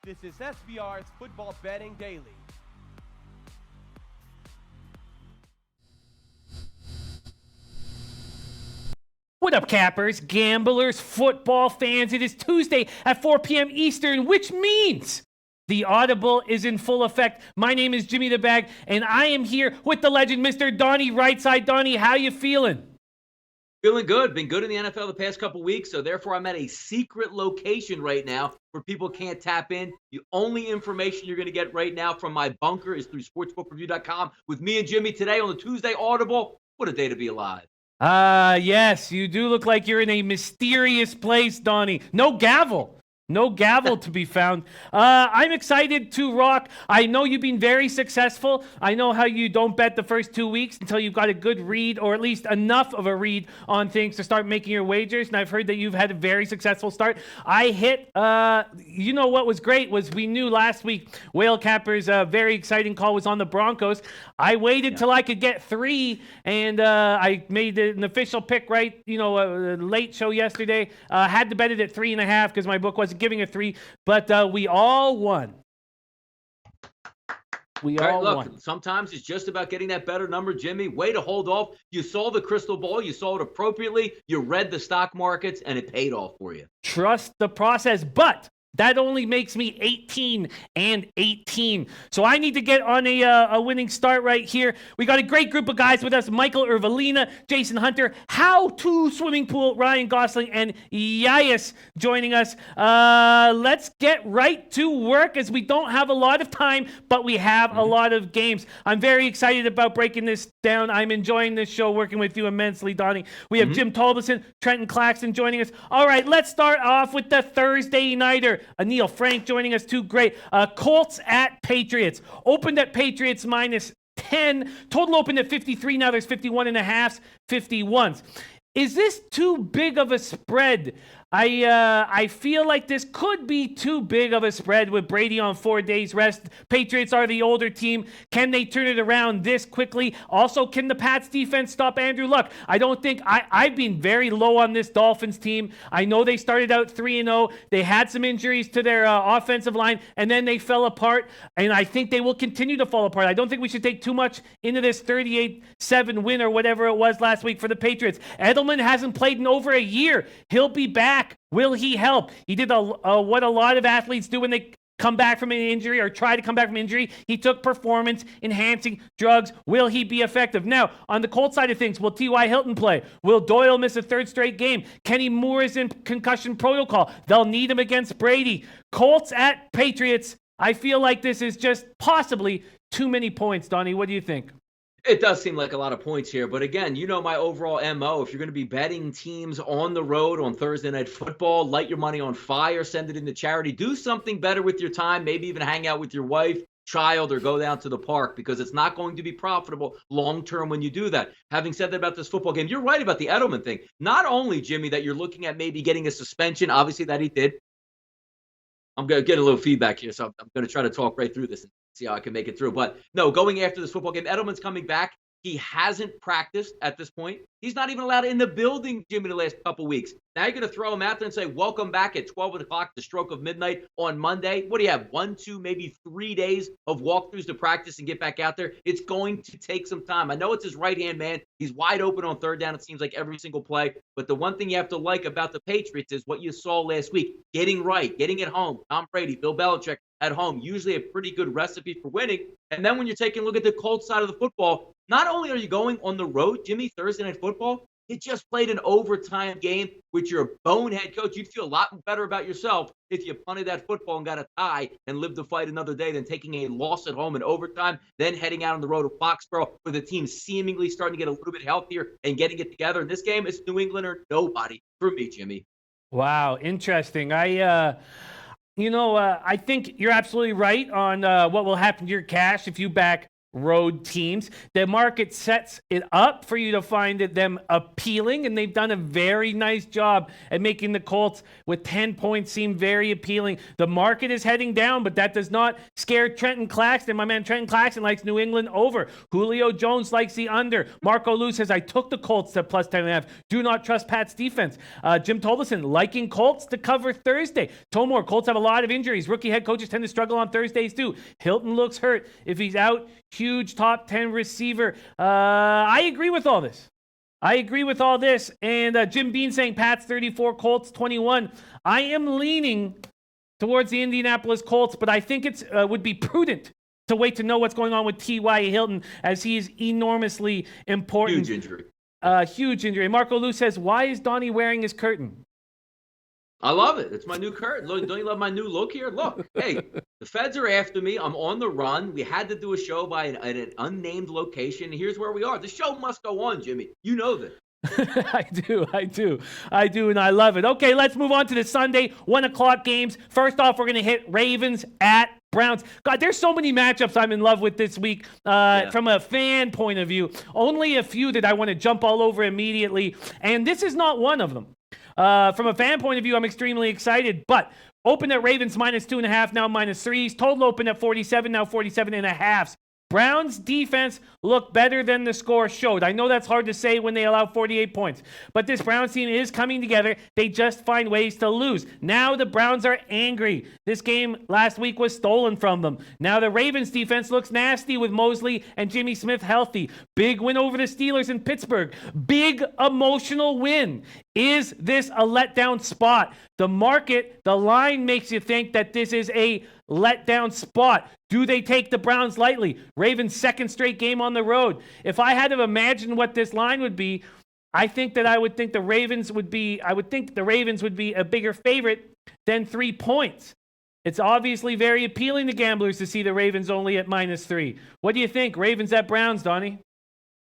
This is SBR's Football Betting Daily. What up, cappers, gamblers, football fans? It is Tuesday at 4 p.m. Eastern, which means the Audible is in full effect. My name is Jimmy the Bag, and I am here with the legend, Mr. Donnie Rightside. Donnie, how you feeling? Feeling good. Been good in the NFL the past couple weeks, so therefore I'm at a secret location right now where people can't tap in. The only information you're going to get right now from my bunker is through sportsbookreview.com with me and Jimmy today on the Tuesday Audible. What a day to be alive. Yes, you do look like you're in a mysterious place, Donnie. No gavel. No gavel to be found. I'm excited to rock. I know you've been very successful. I know how you don't bet the first 2 weeks until you've got a good read, or at least enough of a read on things to start making your wagers. And I've heard that you've had a very successful start. I hit, you know what was great was we knew last week Whale Capper's very exciting call was on the Broncos. I waited till I could get 3, and I made an official pick, right? You know, a late show yesterday. Had to bet it at 3.5 because my book wasn't giving a 3, but we all won. Won. Sometimes it's just about getting that better number, Jimmy. Way to hold off. You saw the crystal ball. You saw it appropriately. You read the stock markets, and it paid off for you. Trust the process, but that only makes me 18-18. So I need to get on a winning start right here. We got a great group of guys with us. Michael Irvalina, Jason Hunter, How to Swimming Pool, Ryan Gosling, and Yayas joining us. Let's get right to work as we don't have a lot of time, but we have a lot of games. I'm very excited about breaking this down. I'm enjoying this show, working with you immensely, Donnie. We have Jim Tolbeson, Trenton Claxton joining us. All right, let's start off with the Thursday nighter. Anil Frank joining us too. Great. Colts at Patriots. Opened at Patriots minus 10. Total opened at 53. Now there's 51.5, 51s. Is this too big of a spread? I feel like this could be too big of a spread with Brady on 4 days rest. Patriots are the older team. Can they turn it around this quickly? Also, can the Pats defense stop Andrew Luck? I don't think I've been very low on this Dolphins team. I know they started out 3-0. They had some injuries to their offensive line, and then they fell apart, and I think they will continue to fall apart. I don't think we should take too much into this 38-7 win or whatever it was last week for the Patriots. Edelman hasn't played in over a year. He'll be back. Will he help? He did what a lot of athletes do when they come back from an injury or try to come back from injury. He took performance-enhancing drugs. Will he be effective? Now, on the Colts side of things, will T.Y. Hilton play? Will Doyle miss a third straight game? Kenny Moore is in concussion protocol. They'll need him against Brady. Colts at Patriots. I feel like this is just possibly too many points, Donnie. What do you think? It does seem like a lot of points here, but again, you know my overall MO. If you're going to be betting teams on the road on Thursday Night Football, light your money on fire, send it into charity, do something better with your time, maybe even hang out with your wife, child, or go down to the park, because it's not going to be profitable long-term when you do that. Having said that about this football game, you're right about the Edelman thing. Not only, Jimmy, that you're looking at maybe getting a suspension, obviously that he did. I'm going to get a little feedback here, so I'm going to try to talk right through this and see how I can make it through. But no, going after this football game, Edelman's coming back. He hasn't practiced at this point. He's not even allowed in the building, Jimmy, the last couple weeks. Now you're going to throw him out there and say, welcome back at 12 o'clock, the stroke of midnight on Monday. What do you have? 1, 2, maybe 3 days of walkthroughs to practice and get back out there? It's going to take some time. I know it's his right-hand man. He's wide open on third down, it seems like, every single play. But the one thing you have to like about the Patriots is what you saw last week. Getting right, getting it home. Tom Brady, Bill Belichick at home, usually a pretty good recipe for winning. And then when you're taking a look at the Colts side of the football, not only are you going on the road, Jimmy, Thursday Night Football, you just played an overtime game with your bonehead coach. You'd feel a lot better about yourself if you punted that football and got a tie and lived to fight another day than taking a loss at home in overtime, then heading out on the road to Foxborough with the team seemingly starting to get a little bit healthier and getting it together. In this game, it's New England or nobody for me, Jimmy. Wow, interesting. I think you're absolutely right on what will happen to your cash if you back road teams. The market sets it up for you to find them appealing, and they've done a very nice job at making the Colts with 10 points seem very appealing. The market is heading down, but that does not scare Trenton Claxton. My man Trenton Claxton likes New England over. Julio Jones likes the under. Marco Lou says, I took the Colts to plus 10.5. Do not trust Pat's defense. Jim Tolleson liking Colts to cover Thursday. Tomor, Colts have a lot of injuries. Rookie head coaches tend to struggle on Thursdays too. Hilton looks hurt. If he's out, huge top 10 receiver. I agree with all this. And Jim Bean saying Pats 34, Colts 21. I am leaning towards the Indianapolis Colts, but I think it would be prudent to wait to know what's going on with T.Y. Hilton, as he is enormously important. Huge injury. Marco Lou says, why is Donnie wearing his curtain? I love it. It's my new curtain. Look, don't you love my new look here? Look, hey, the feds are after me. I'm on the run. We had to do a show by an unnamed location. Here's where we are. The show must go on, Jimmy. You know this. I do, and I love it. Okay, let's move on to the Sunday 1 o'clock games. First off, we're going to hit Ravens at Browns. God, there's so many matchups I'm in love with this week from a fan point of view. Only a few that I want to jump all over immediately, and this is not one of them. From a fan point of view, I'm extremely excited, but open at Ravens minus 2.5, now minus 3s. Total open at 47, now 47.5. Browns defense looked better than the score showed. I know that's hard to say when they allow 48 points, but this Browns team is coming together. They just find ways to lose. Now the Browns are angry. This game last week was stolen from them. Now the Ravens defense looks nasty with Mosley and Jimmy Smith healthy. Big win over the Steelers in Pittsburgh. Big emotional win. Is this a letdown spot? The market, the line makes you think that this is a letdown spot. Do they take the Browns lightly? Ravens' second straight game on the road. If I had to imagine what this line would be, I think the Ravens would be a bigger favorite than 3 points. It's obviously very appealing to gamblers to see the Ravens only at minus 3. What do you think? Ravens at Browns, Donnie?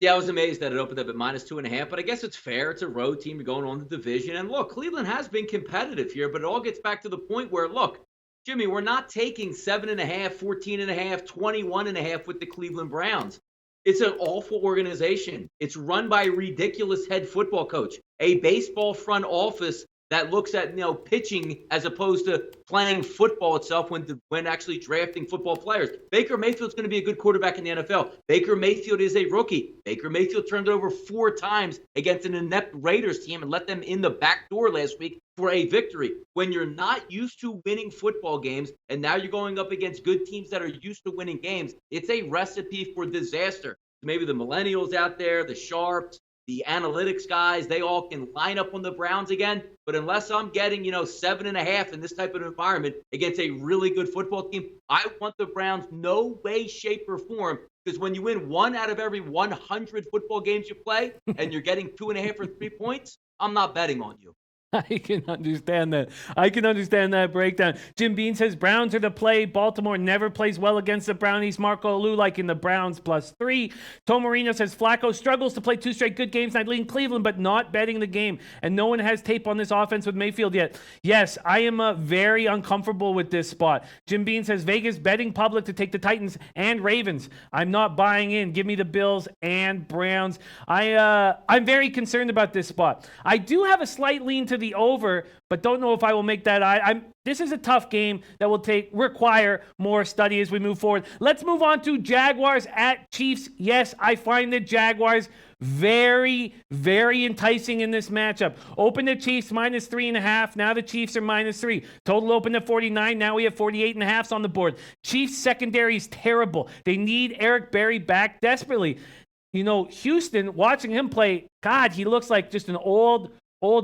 Yeah, I was amazed that it opened up at minus 2.5, but I guess it's fair. It's a road team. You're going on the division. And look, Cleveland has been competitive here, but it all gets back to the point where, look, Jimmy, we're not taking 7.5, 14.5, 21.5 with the Cleveland Browns. It's an awful organization. It's run by a ridiculous head football coach, a baseball front office that looks at pitching as opposed to playing football itself when actually drafting football players. Baker Mayfield's going to be a good quarterback in the NFL. Baker Mayfield is a rookie. Baker Mayfield turned it over 4 times against an inept Raiders team and let them in the back door last week for a victory. When you're not used to winning football games and now you're going up against good teams that are used to winning games, it's a recipe for disaster. Maybe the millennials out there, the sharps, the analytics guys, they all can line up on the Browns again. But unless I'm getting, 7.5 in this type of environment against a really good football team, I want the Browns no way, shape, or form. Because when you win 1 out of every 100 football games you play and you're getting 2.5 or 3 points, I'm not betting on you. I can understand that breakdown. Jim Bean says Browns are the play. Baltimore never plays well against the Brownies. Marco Lou liking the Browns plus 3. Tom Marino says Flacco struggles to play 2 straight good games. I'd lean Cleveland, but not betting the game. And no one has tape on this offense with Mayfield yet. Yes, I am very uncomfortable with this spot. Jim Bean says Vegas betting public to take the Titans and Ravens. I'm not buying in. Give me the Bills and Browns. I'm very concerned about this spot. I do have a slight lean to the over, but don't know if I will make that. This is a tough game that will require more study as we move forward. Let's move on to Jaguars at Chiefs. Yes, I find the Jaguars very, very enticing in this matchup. Open the Chiefs minus 3.5. Now the Chiefs are minus 3. Total open at 49. Now we have 48.5s on the board. Chiefs secondary is terrible. They need Eric Berry back desperately. Houston, watching him play, God, he looks like just an old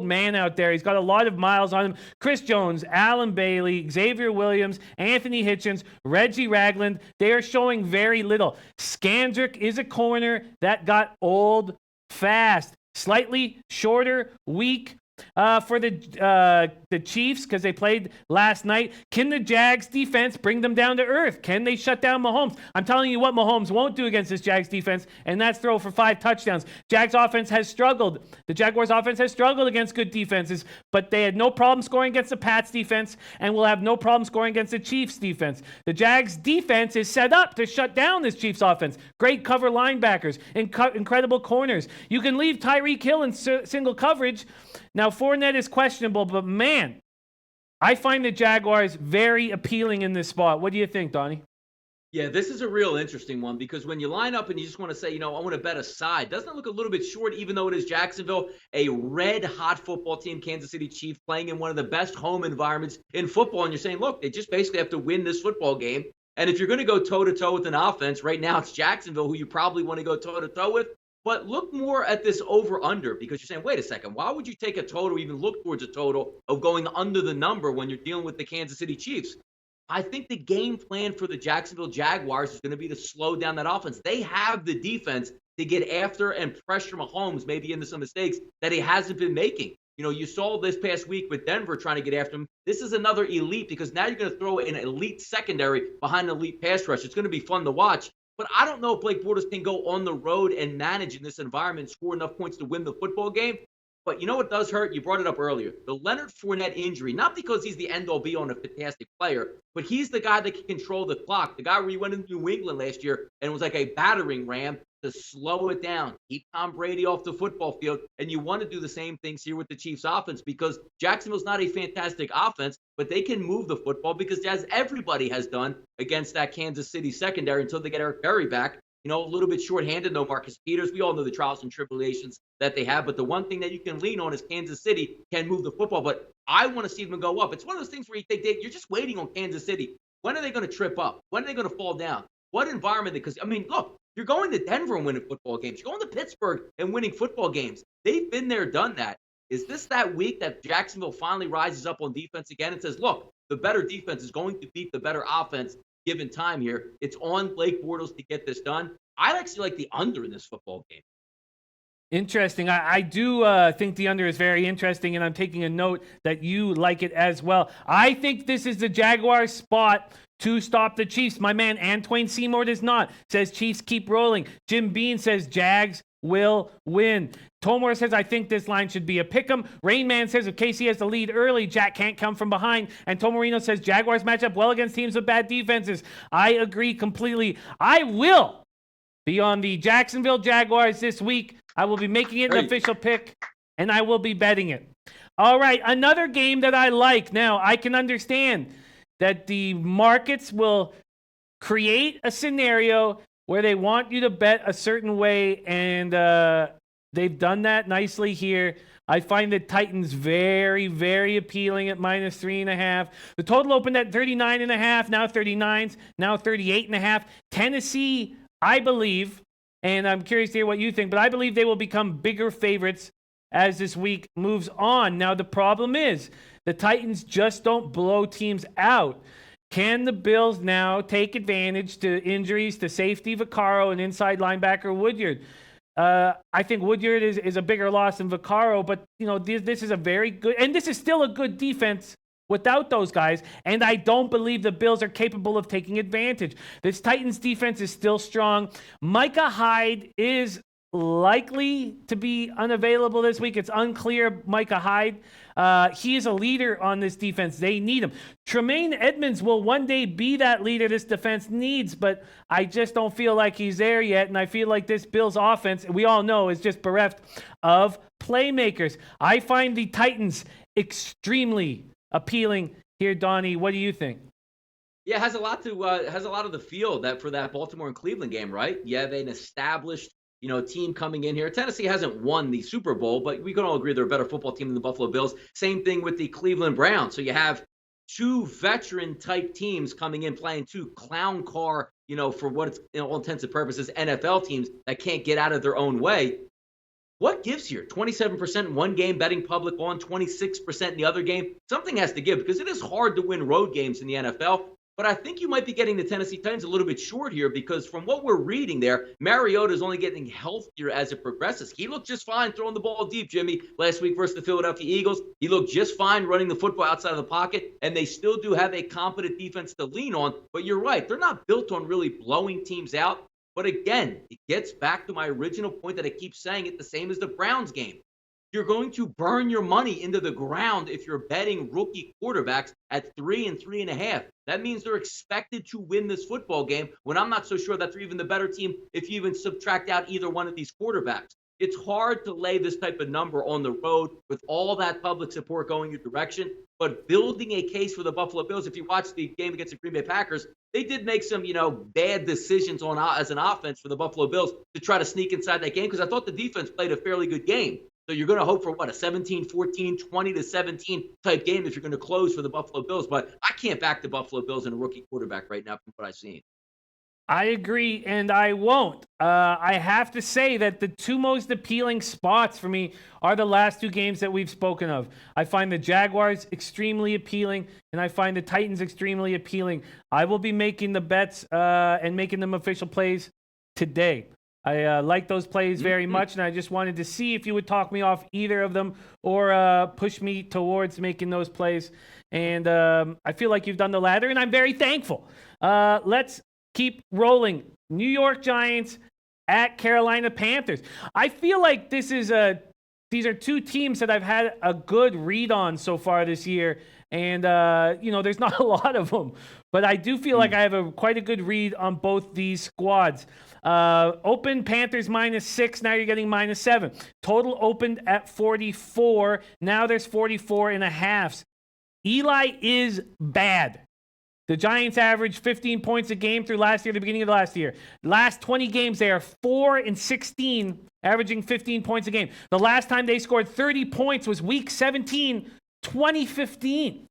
man out there. He's got a lot of miles on him. Chris Jones, Alan Bailey, Xavier Williams, Anthony Hitchens, Reggie Ragland, they are showing very little. Skandrick is a corner that got old fast. Slightly shorter, weak. for the Chiefs because they played last night. Can the Jags defense bring them down to earth? Can they shut down Mahomes? I'm telling you what Mahomes won't do against this Jags defense, and that's throw for 5 touchdowns. Jags offense has struggled. The Jaguars offense has struggled against good defenses, but they had no problem scoring against the Pats defense and will have no problem scoring against the Chiefs defense. The Jags defense is set up to shut down this Chiefs offense. Great cover linebackers, incredible corners. You can leave Tyreek Hill in single coverage. Now, Fournette is questionable, but man, I find the Jaguars very appealing in this spot. What do you think, Donnie? Yeah, this is a real interesting one because when you line up and you just want to say, I want to bet a side, doesn't it look a little bit short, even though it is Jacksonville, a red-hot football team, Kansas City Chiefs, playing in one of the best home environments in football, and you're saying, look, they just basically have to win this football game. And if you're going to go toe-to-toe with an offense, right now it's Jacksonville, who you probably want to go toe-to-toe with. But look more at this over-under because you're saying, wait a second, why would you take a total, even look towards a total of going under the number when you're dealing with the Kansas City Chiefs? I think the game plan for the Jacksonville Jaguars is going to be to slow down that offense. They have the defense to get after and pressure Mahomes, maybe into some mistakes that he hasn't been making. You saw this past week with Denver trying to get after him. This is another elite because now you're going to throw an elite secondary behind an elite pass rush. It's going to be fun to watch. But I don't know if Blake Bortles can go on the road and manage in this environment and score enough points to win the football game. But you know what does hurt? You brought it up earlier. The Leonard Fournette injury, not because he's the end-all be-all and a fantastic player, but he's the guy that can control the clock. The guy where he went into New England last year and was like a battering ram to slow it down, keep Tom Brady off the football field. And you want to do the same things here with the Chiefs offense because Jacksonville's not a fantastic offense, but they can move the football because as everybody has done against that Kansas City secondary until they get Eric Berry back, a little bit shorthanded, no Marcus Peters. We all know the trials and tribulations that they have, but the one thing that you can lean on is Kansas City can move the football, but I want to see them go up. It's one of those things where you think you're just waiting on Kansas City. When are they going to trip up? When are they going to fall down? What environment? Because, look, you're going to Denver and winning football games. You're going to Pittsburgh and winning football games. They've been there, done that. Is this that week that Jacksonville finally rises up on defense again and says, look, the better defense is going to beat the better offense given time here. It's on Blake Bortles to get this done. I actually like the under in this football game. Interesting. I do think the under is very interesting, and I'm taking a note that you like it as well. I think this is the Jaguars' spot to stop the Chiefs. My man Antoine Seymour does not. Says Chiefs keep rolling. Jim Bean says Jags will win. Tomor says, I think this line should be a pick'em. Rainman says, if KC has the lead early, Jack can't come from behind. And Tomarino says, Jaguars match up well against teams with bad defenses. I agree completely. I will be on the Jacksonville Jaguars this week. I will be making it an official pick, and I will be betting it. All right, another game that I like. Now, I can understand that the markets will create a scenario where they want you to bet a certain way, and they've done that nicely here. I find the Titans very, very appealing at -3.5. The total opened at 39.5, now 39s, now 38.5. Tennessee, I believe, and I'm curious to hear what you think, but I believe they will become bigger favorites as this week moves on. Now, the problem is the Titans just don't blow teams out. Can the Bills now take advantage to injuries to safety Vaccaro and inside linebacker Woodyard? I think Woodyard is a bigger loss than Vaccaro, but this is a very good, and this is still a good defense without those guys, and I don't believe the Bills are capable of taking advantage. This Titans defense is still strong. Micah Hyde is likely to be unavailable this week. It's unclear Micah Hyde. He is a leader on this defense. They need him. Tremaine Edmonds will one day be that leader this defense needs, but I just don't feel like he's there yet, and I feel like this Bills offense, we all know, is just bereft of playmakers. I find the Titans extremely appealing here. Donnie, what do you think? Yeah, it has a lot of the feel that for that Baltimore and Cleveland game, right? Yeah, they an established team coming in here. Tennessee hasn't won the Super Bowl, but we can all agree they're a better football team than the Buffalo Bills. Same thing with the Cleveland Browns. So you have two veteran type teams coming in playing two clown car, for what it's all intents and purposes, NFL teams that can't get out of their own way. What gives here? 27% in one game, betting public on 26% in the other game. Something has to give because it is hard to win road games in the NFL. But I think you might be getting the Tennessee Titans a little bit short here because from what we're reading there, Mariota is only getting healthier as it progresses. He looked just fine throwing the ball deep, Jimmy, last week versus the Philadelphia Eagles. He looked just fine running the football outside of the pocket, and they still do have a competent defense to lean on. But you're right, they're not built on really blowing teams out. But again, it gets back to my original point that I keep saying it, the same as the Browns game. You're going to burn your money into the ground if you're betting rookie quarterbacks at 3 and 3.5. That means they're expected to win this football game when I'm not so sure that they're even the better team if you even subtract out either one of these quarterbacks. It's hard to lay this type of number on the road with all that public support going your direction, but building a case for the Buffalo Bills, if you watch the game against the Green Bay Packers, they did make some, bad decisions as an offense for the Buffalo Bills to try to sneak inside that game because I thought the defense played a fairly good game. So you're going to hope for, a 17-14, 20-17 type game if you're going to close for the Buffalo Bills. But I can't back the Buffalo Bills and a rookie quarterback right now from what I've seen. I agree, and I won't. I have to say that the two most appealing spots for me are the last two games that we've spoken of. I find the Jaguars extremely appealing, and I find the Titans extremely appealing. I will be making the bets and making them official plays today. I like those plays very much, and I just wanted to see if you would talk me off either of them or push me towards making those plays. And I feel like you've done the latter, and I'm very thankful. Let's keep rolling. New York Giants at Carolina Panthers. I feel like these are two teams that I've had a good read on so far this year. And, there's not a lot of them. But I do feel like I have quite a good read on both these squads. Open Panthers -6. Now you're getting -7. Total opened at 44. Now there's 44.5. Eli is bad. The Giants averaged 15 points a game through the beginning of last year. Last 20 games, they are 4-16, averaging 15 points a game. The last time they scored 30 points was week 17, 2015.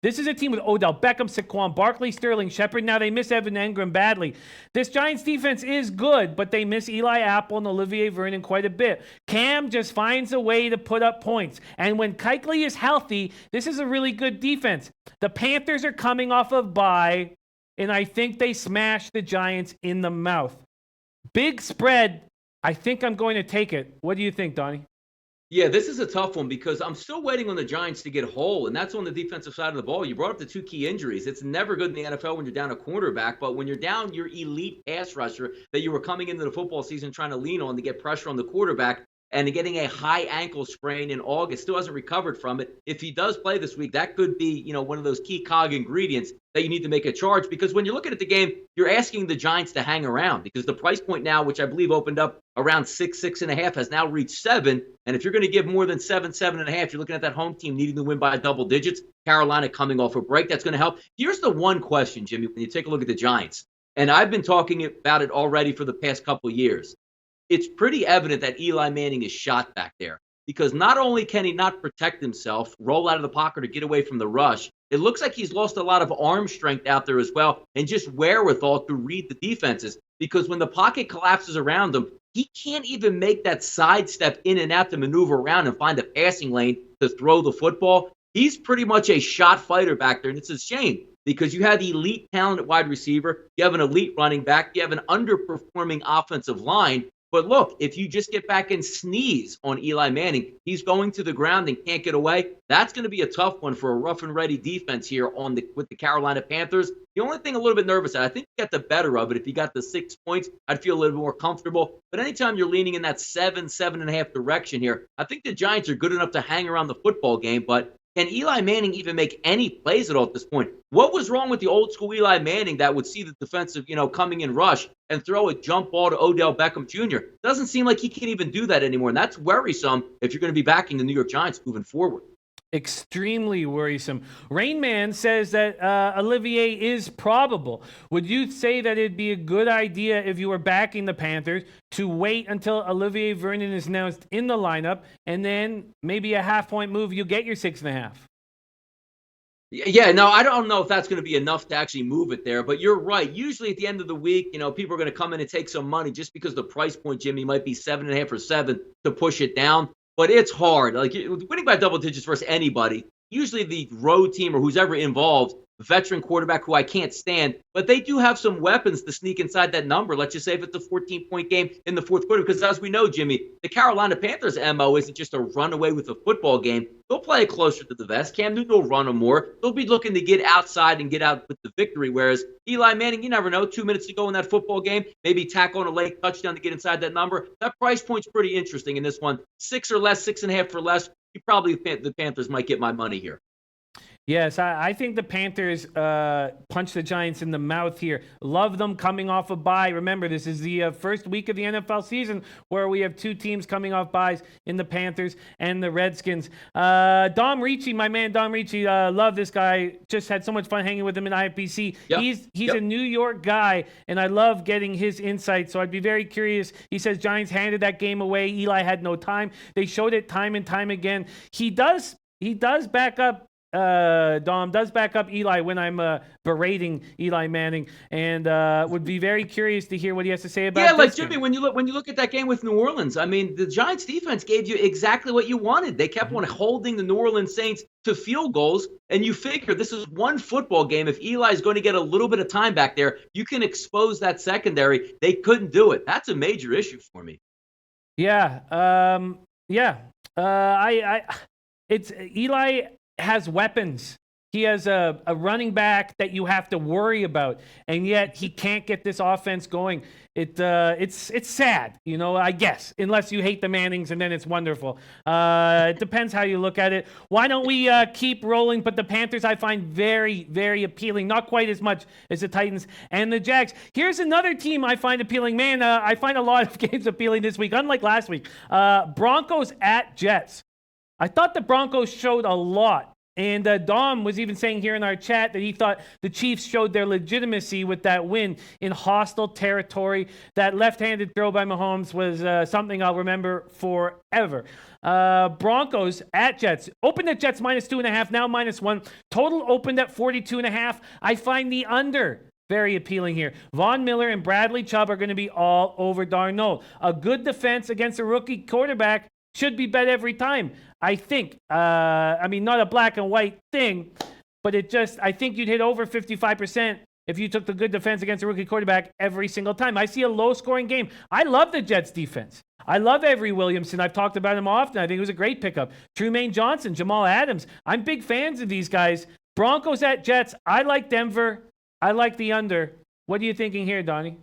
This is a team with Odell Beckham, Saquon Barkley, Sterling Shepard. Now they miss Evan Engram badly. This Giants defense is good, but they miss Eli Apple and Olivier Vernon quite a bit. Cam just finds a way to put up points. And when Kuechly is healthy, this is a really good defense. The Panthers are coming off of bye, and I think they smash the Giants in the mouth. Big spread. I think I'm going to take it. What do you think, Donnie? Yeah, this is a tough one because I'm still waiting on the Giants to get whole, and that's on the defensive side of the ball. You brought up the two key injuries. It's never good in the NFL when you're down a cornerback, but when you're down your elite pass rusher that you were coming into the football season trying to lean on to get pressure on the quarterback, and getting a high ankle sprain in August, still hasn't recovered from it. If he does play this week, that could be, one of those key cog ingredients that you need to make a charge, because when you're looking at the game, you're asking the Giants to hang around because the price point now, which I believe opened up around 6.5, has now reached 7. And if you're going to give more than 7.5, you're looking at that home team needing to win by double digits. Carolina coming off a break, that's going to help. Here's the one question, Jimmy, when you take a look at the Giants, and I've been talking about it already for the past couple of years. It's pretty evident that Eli Manning is shot back there because not only can he not protect himself, roll out of the pocket, or get away from the rush, it looks like he's lost a lot of arm strength out there as well and just wherewithal to read the defenses, because when the pocket collapses around him, he can't even make that sidestep in and out to maneuver around and find a passing lane to throw the football. He's pretty much a shot fighter back there, and it's a shame because you have elite talent at wide receiver, you have an elite running back, you have an underperforming offensive line. But look, if you just get back and sneeze on Eli Manning, he's going to the ground and can't get away. That's going to be a tough one for a rough and ready defense here with the Carolina Panthers. The only thing a little bit nervous at, I think you got the better of it. If you got the 6 points, I'd feel a little bit more comfortable. But anytime you're leaning in that 7.5 direction here, I think the Giants are good enough to hang around the football game. But can Eli Manning even make any plays at all at this point? What was wrong with the old school Eli Manning that would see the defensive, coming in rush and throw a jump ball to Odell Beckham Jr.? Doesn't seem like he can even do that anymore. And that's worrisome if you're going to be backing the New York Giants moving forward. Extremely worrisome. Rain Man says that Olivier is probable. Would you say that it'd be a good idea if you were backing the Panthers to wait until Olivier Vernon is announced in the lineup and then maybe a half-point move, you get your 6.5? Yeah, no, I don't know if that's going to be enough to actually move it there, but you're right. Usually at the end of the week, people are going to come in and take some money just because the price point, Jimmy, might be 7.5 or 7 to push it down. But it's hard. Like winning by double digits versus anybody, usually the road team or who's ever involved veteran quarterback who I can't stand, but they do have some weapons to sneak inside that number. Let's just say if it's a 14-point game in the fourth quarter, because as we know, Jimmy, the Carolina Panthers' MO isn't just to run away with a football game. They'll play it closer to the vest. Cam Newton will run them more. They'll be looking to get outside and get out with the victory, whereas Eli Manning, you never know, 2 minutes to go in that football game, maybe tack on a late touchdown to get inside that number. That price point's pretty interesting in this one. 6 or less, 6.5 or less. The Panthers might get my money here. Yes, I think the Panthers punch the Giants in the mouth here. Love them coming off a bye. Remember, this is the first week of the NFL season where we have two teams coming off byes in the Panthers and the Redskins. Dom Ricci, my man Dom Ricci, love this guy. Just had so much fun hanging with him in IPC. Yep. He's a New York guy, and I love getting his insights, so I'd be very curious. He says Giants handed that game away. Eli had no time. They showed it time and time again. He does back up Dom does back up Eli when I'm berating Eli Manning, and would be very curious to hear what he has to say about this. Yeah, like Jimmy, when you look at that game with New Orleans, I mean, the Giants defense gave you exactly what you wanted. They kept on holding the New Orleans Saints to field goals, and you figure this is one football game. If Eli is going to get a little bit of time back there, you can expose that secondary. They couldn't do it. That's a major issue for me. Yeah, it's Eli has weapons. He has a running back that you have to worry about, and yet he can't get this offense going. It's sad, I guess, unless you hate the Mannings, and then it's wonderful. It depends how you look at it. Why don't we keep rolling? But the Panthers I find very, very appealing. Not quite as much as the Titans and the Jags. Here's another team I find appealing. Man, I find a lot of games appealing this week, unlike last week. Broncos at Jets. I thought the Broncos showed a lot. And Dom was even saying here in our chat that he thought the Chiefs showed their legitimacy with that win in hostile territory. That left-handed throw by Mahomes was something I'll remember forever. Broncos at Jets. Opened at Jets -2.5, now -1. Total opened at 42.5. I find the under very appealing here. Von Miller and Bradley Chubb are going to be all over Darnold. A good defense against a rookie quarterback should be bet every time. I think, not a black and white thing, but I think you'd hit over 55% if you took the good defense against a rookie quarterback every single time. I see a low-scoring game. I love the Jets defense. I love Avery Williamson. I've talked about him often. I think it was a great pickup. Trumaine Johnson, Jamal Adams. I'm big fans of these guys. Broncos at Jets. I like Denver. I like the under. What are you thinking here, Donnie?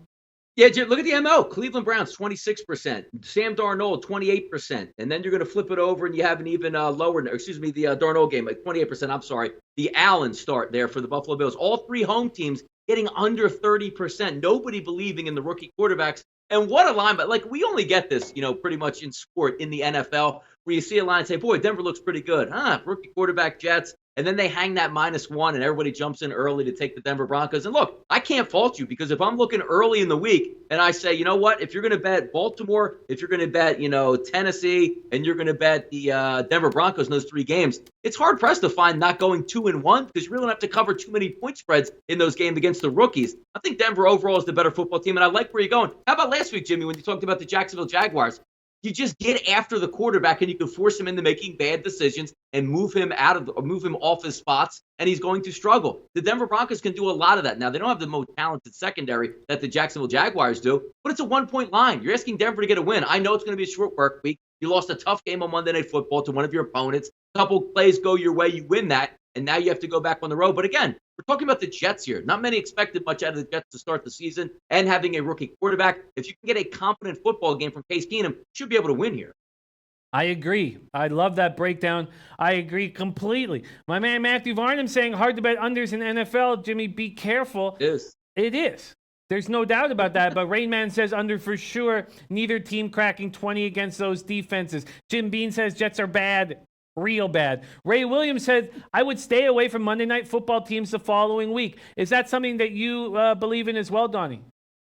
Yeah, look at the MO. Cleveland Browns, 26%. Sam Darnold, 28%. And then you're going to flip it over and you have an even lower, the Darnold game, like 28%. I'm sorry. The Allen start there for the Buffalo Bills. All three home teams getting under 30%. Nobody believing in the rookie quarterbacks. And what a line, but we only get this, pretty much in sport in the NFL, where you see a line and say, boy, Denver looks pretty good. Rookie quarterback Jets. And then they hang that -1 and everybody jumps in early to take the Denver Broncos. And look, I can't fault you, because if I'm looking early in the week and I say, you know what, if you're going to bet Baltimore, if you're going to bet, Tennessee, and you're going to bet the Denver Broncos in those three games, it's hard pressed to find not going 2-1, because you really don't have to cover too many point spreads in those games against the rookies. I think Denver overall is the better football team, and I like where you're going. How about last week, Jimmy, when you talked about the Jacksonville Jaguars? You just get after the quarterback and you can force him into making bad decisions and move him off his spots, and he's going to struggle. The Denver Broncos can do a lot of that. Now, they don't have the most talented secondary that the Jacksonville Jaguars do, but it's a 1-point line. You're asking Denver to get a win. I know it's going to be a short work week. You lost a tough game on Monday Night Football to one of your opponents. A couple plays go your way, you win that, and now you have to go back on the road. But again, we're talking about the Jets here. Not many expected much out of the Jets to start the season, and having a rookie quarterback. If you can get a competent football game from Case Keenum, you should be able to win here. I agree. I love that breakdown. I agree completely. My man Matthew Varnum saying hard to bet unders in NFL. Jimmy, be careful. It is. There's no doubt about that. But Rain Man says under for sure. Neither team cracking 20 against those defenses. Jim Bean says Jets are bad. Real bad. Ray Williams said, I would stay away from Monday Night Football teams the following week. Is that something that you believe in as well, Donnie?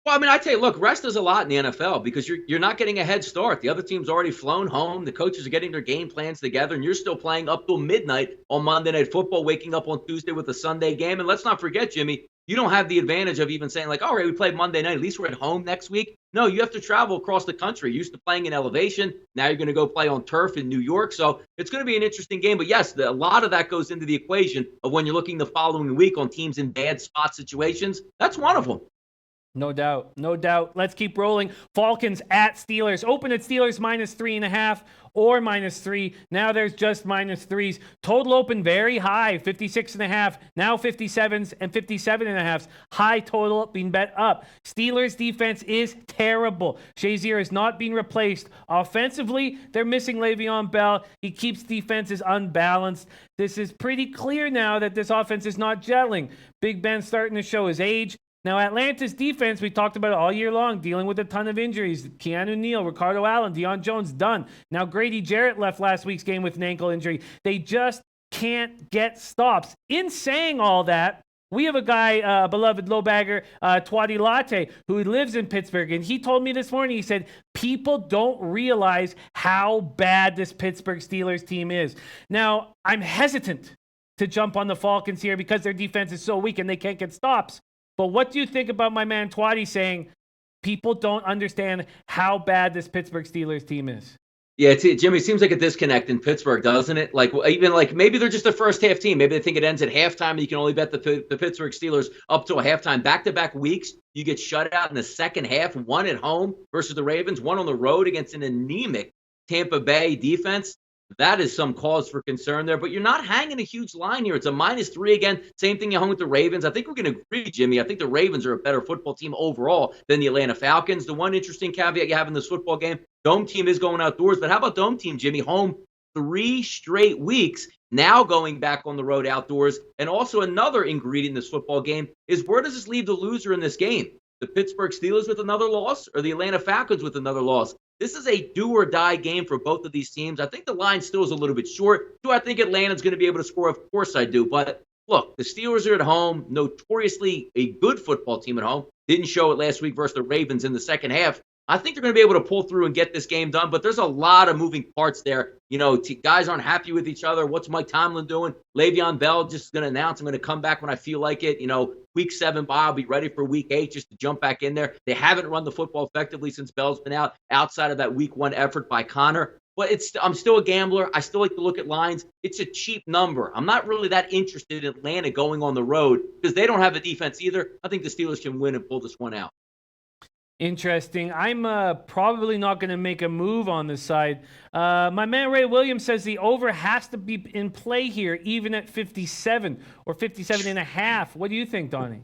Well, I tell you, look, rest is a lot in the NFL, because you're not getting a head start. The other team's already flown home. The coaches are getting their game plans together, and you're still playing up till midnight on Monday Night Football, waking up on Tuesday with a Sunday game. And let's not forget, Jimmy, you don't have the advantage of even saying like, all right, we played Monday night. At least we're at home next week. No, you have to travel across the country. You're used to playing in elevation. Now you're going to go play on turf in New York. So it's going to be an interesting game. But yes, a lot of that goes into the equation of when you're looking the following week on teams in bad spot situations. That's one of them. No doubt. No doubt. Let's keep rolling. Falcons at Steelers. Open at Steelers -3.5 or -3. Now there's just -3s. Total open very high, 56.5. Now 57s and 57.5s. High total being bet up. Steelers defense is terrible. Shazier is not being replaced. Offensively, they're missing Le'Veon Bell. He keeps defenses unbalanced. This is pretty clear now that this offense is not gelling. Big Ben starting to show his age. Now, Atlanta's defense, we talked about it all year long, dealing with a ton of injuries. Keanu Neal, Ricardo Allen, Deion Jones, done. Now, Grady Jarrett left last week's game with an ankle injury. They just can't get stops. In saying all that, we have a guy, beloved lowbagger, Twadi Latte, who lives in Pittsburgh, and he told me this morning, he said, people don't realize how bad this Pittsburgh Steelers team is. Now, I'm hesitant to jump on the Falcons here because their defense is so weak and they can't get stops. But what do you think about my man Twadi saying people don't understand how bad this Pittsburgh Steelers team is? Yeah, Jimmy, it seems like a disconnect in Pittsburgh, doesn't it? Like, even like maybe they're just a first half team. Maybe they think it ends at halftime and you can only bet the Pittsburgh Steelers up to a halftime. Back-to-back weeks, you get shut out in the second half, one at home versus the Ravens, one on the road against an anemic Tampa Bay defense. That is some cause for concern there, but you're not hanging a huge line here. It's a -3 again. Same thing you hung with the Ravens. I think we're going to agree, Jimmy. I think the Ravens are a better football team overall than the Atlanta Falcons. The one interesting caveat you have in this football game, Dome team is going outdoors, but how about Dome team, Jimmy? Home 3 straight weeks, now going back on the road outdoors. And also another ingredient in this football game is where does this leave the loser in this game? The Pittsburgh Steelers with another loss or the Atlanta Falcons with another loss? This is a do-or-die game for both of these teams. I think the line still is a little bit short. Do I think Atlanta's going to be able to score? Of course I do. But look, the Steelers are at home, notoriously a good football team at home. Didn't show it last week versus the Ravens in the second half. I think they're going to be able to pull through and get this game done, but there's a lot of moving parts there. You know, guys aren't happy with each other. What's Mike Tomlin doing? Le'Veon Bell just going to announce, I'm going to come back when I feel like it. You know, week 7 bye, I'll be ready for week 8 just to jump back in there. They haven't run the football effectively since Bell's been out, outside of that week 1 effort by Connor. But I'm still a gambler. I still like to look at lines. It's a cheap number. I'm not really that interested in Atlanta going on the road because they don't have a defense either. I think the Steelers can win and pull this one out. Interesting. I'm probably not going to make a move on this side. My man Ray Williams says the over has to be in play here, even at 57 or 57.5. What do you think, Donnie?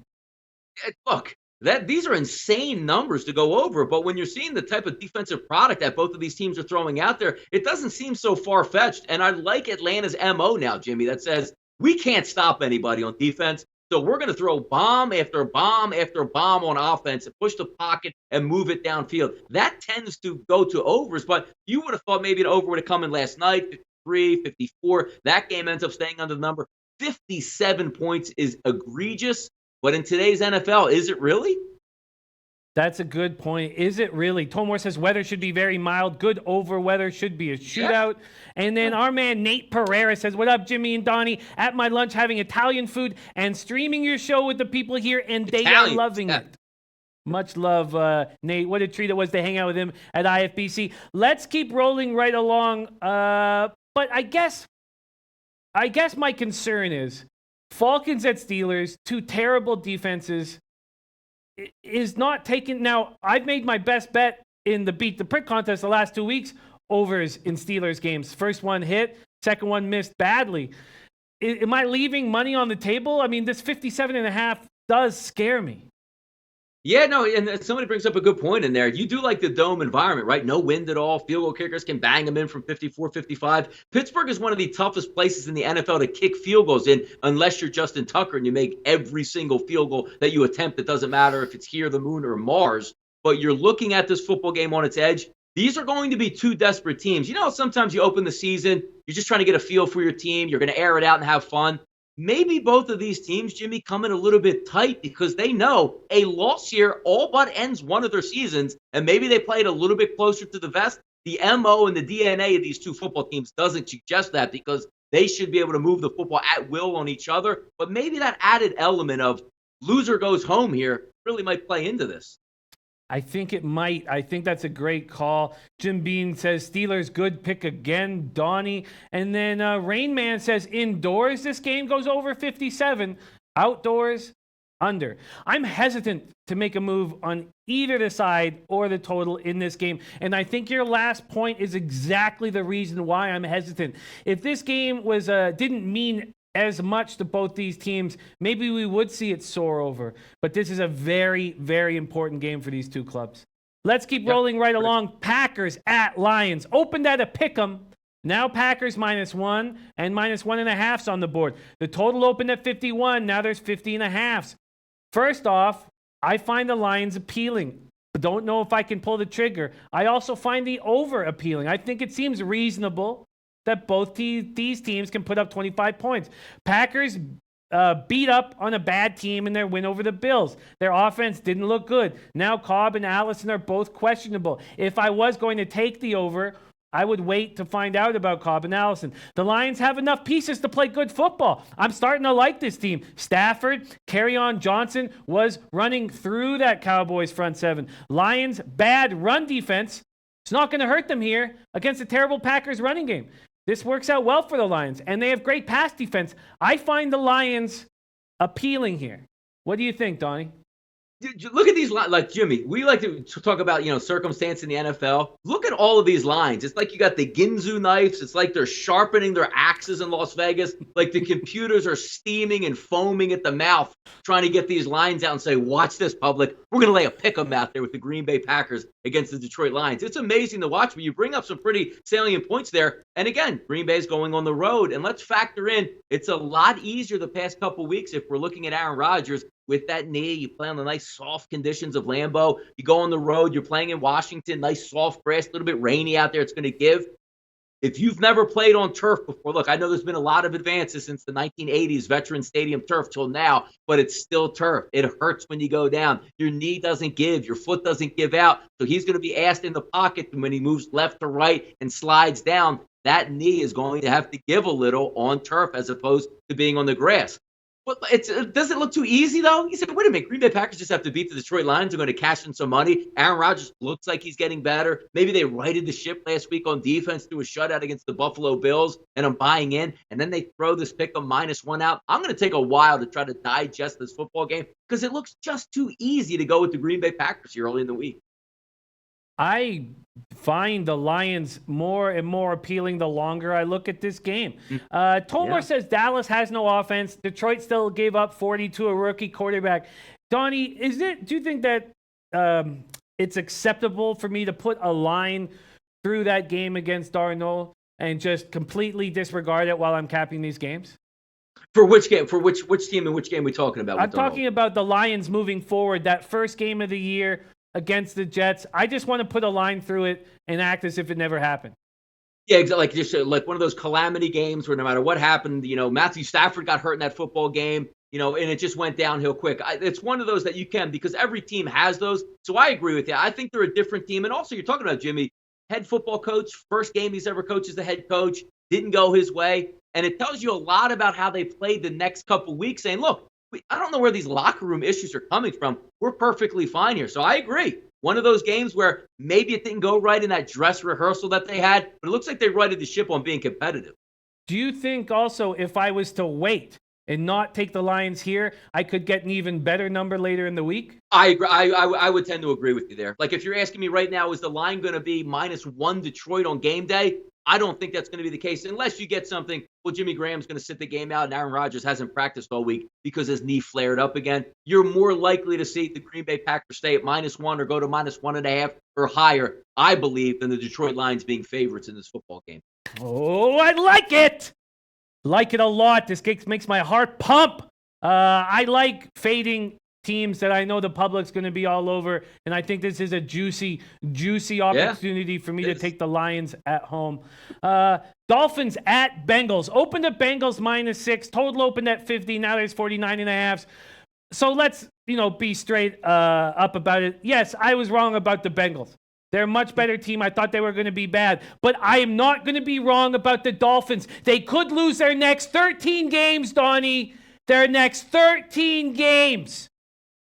Look, these are insane numbers to go over, but when you're seeing the type of defensive product that both of these teams are throwing out there, it doesn't seem so far-fetched. And I like Atlanta's MO now, Jimmy, that says we can't stop anybody on defense. So we're going to throw bomb after bomb after bomb on offense and push the pocket and move it downfield. That tends to go to overs, but you would have thought maybe an over would have come in last night, 53, 54. That game ends up staying under the number. 57 points is egregious, but in today's NFL, is it really? That's a good point. Is it really? Tomor says weather should be very mild. Good over weather should be a shootout. Yeah. And then our man Nate Pereira says, what up, Jimmy and Donnie? At my lunch having Italian food and streaming your show with the people here, and they are loving it. Much love, Nate. What a treat it was to hang out with him at IFBC. Let's keep rolling right along. But I guess my concern is Falcons at Steelers, 2 terrible defenses, is not taken. Now, I've made my best bet in the Beat the Prick contest the last 2 weeks, overs in Steelers games. First one hit, second one missed badly. Am I leaving money on the table? I mean, this 57.5 does scare me. Yeah, no, and somebody brings up a good point in there. You do like the dome environment, right? No wind at all. Field goal kickers can bang them in from 54, 55. Pittsburgh is one of the toughest places in the NFL to kick field goals in unless you're Justin Tucker and you make every single field goal that you attempt. It doesn't matter if it's here, the moon, or Mars. But you're looking at this football game on its edge. These are going to be 2 desperate teams. You know, sometimes you open the season, you're just trying to get a feel for your team. You're going to air it out and have fun. Maybe both of these teams, Jimmy, come in a little bit tight because they know a loss here all but ends one of their seasons, and maybe they played a little bit closer to the vest. The MO and the DNA of these 2 football teams doesn't suggest that because they should be able to move the football at will on each other. But maybe that added element of loser goes home here really might play into this. I think it might. I think that's a great call. Jim Bean says Steelers, good pick again, Donnie. And then Rain Man says indoors, this game goes over 57. Outdoors, under. I'm hesitant to make a move on either the side or the total in this game. And I think your last point is exactly the reason why I'm hesitant. If this game was didn't mean as much to both these teams, maybe we would see it soar over. But this is a very, very important game for these two clubs. Let's keep rolling right along. Packers at Lions. Opened at a pick'em. Now Packers -1 and -1.5's on the board. The total opened at 51. Now there's 50.5's. First off, I find the Lions appealing. Don't know if I can pull the trigger. I also find the over appealing. I think it seems reasonable that both these teams can put up 25 points. Packers beat up on a bad team in their win over the Bills. Their offense didn't look good. Now Cobb and Allison are both questionable. If I was going to take the over, I would wait to find out about Cobb and Allison. The Lions have enough pieces to play good football. I'm starting to like this team. Stafford, Kerryon Johnson was running through that Cowboys front seven. Lions, bad run defense. It's not going to hurt them here against a terrible Packers running game. This works out well for the Lions, and they have great pass defense. I find the Lions appealing here. What do you think, Donnie? Look at these lines. Like, Jimmy, we like to talk about, circumstance in the NFL. Look at all of these lines. It's like you got the Ginzu knives. It's like they're sharpening their axes in Las Vegas. Like the computers are steaming and foaming at the mouth, trying to get these lines out and say, watch this, public. We're going to lay a pick'em out there with the Green Bay Packers against the Detroit Lions. It's amazing to watch, but you bring up some pretty salient points there. And again, Green Bay's going on the road. And let's factor in, it's a lot easier the past couple weeks if we're looking at Aaron Rodgers. With that knee, you play on the nice soft conditions of Lambeau. You go on the road, you're playing in Washington, nice soft grass, a little bit rainy out there. It's going to give. If you've never played on turf before, look, I know there's been a lot of advances since the 1980s Veterans Stadium turf till now, but it's still turf. It hurts when you go down. Your knee doesn't give. Your foot doesn't give out. So he's going to be asked in the pocket when he moves left to right and slides down. That knee is going to have to give a little on turf as opposed to being on the grass. But does it look too easy, though? You said, wait a minute, Green Bay Packers just have to beat the Detroit Lions. They're going to cash in some money. Aaron Rodgers looks like he's getting better. Maybe they righted the ship last week on defense through a shutout against the Buffalo Bills, and I'm buying in. And then they throw this pick'em -1 out. I'm going to take a while to try to digest this football game because it looks just too easy to go with the Green Bay Packers here early in the week. I find the Lions more and more appealing the longer I look at this game. Tomar says Dallas has no offense. Detroit still gave up 40 to a rookie quarterback. Donnie, do you think that it's acceptable for me to put a line through that game against Darnold and just completely disregard it while I'm capping these games? For which game? For which team and which game are we talking about? I'm talking about the Lions moving forward, that first game of the year against the Jets. I just want to put a line through it and act as if it never happened. Yeah, exactly. Like one of those calamity games where no matter what happened, Matthew Stafford got hurt in that football game, and it just went downhill quick. It's one of those that you can, because every team has those. So I agree with you. I think they're a different team. And also, you're talking about Jimmy, head football coach, first game he's ever coached as the head coach, didn't go his way. And it tells you a lot about how they played the next couple weeks, saying, look, I don't know where these locker room issues are coming from. We're perfectly fine here. So I agree. One of those games where maybe it didn't go right in that dress rehearsal that they had, but it looks like they righted the ship on being competitive. Do you think also if I was to wait and not take the Lions here, I could get an even better number later in the week? I agree. I would tend to agree with you there. Like if you're asking me right now, is the line going to be -1 Detroit on game day? I don't think that's going to be the case unless you get something. Well, Jimmy Graham's going to sit the game out and Aaron Rodgers hasn't practiced all week because his knee flared up again. You're more likely to see the Green Bay Packers stay at -1 or go to -1.5 or higher, I believe, than the Detroit Lions being favorites in this football game. Oh, I like it. Like it a lot. This game makes my heart pump. I like fading teams that I know the public's going to be all over, and I think this is a juicy opportunity for me to take the Lions at home. Dolphins at Bengals. Opened at Bengals -6. Total opened at 50. Now there's 49.5. So let's, be straight up about it. Yes, I was wrong about the Bengals. They're a much better team. I thought they were going to be bad. But I am not going to be wrong about the Dolphins. They could lose their next 13 games, Donnie. Their next 13 games.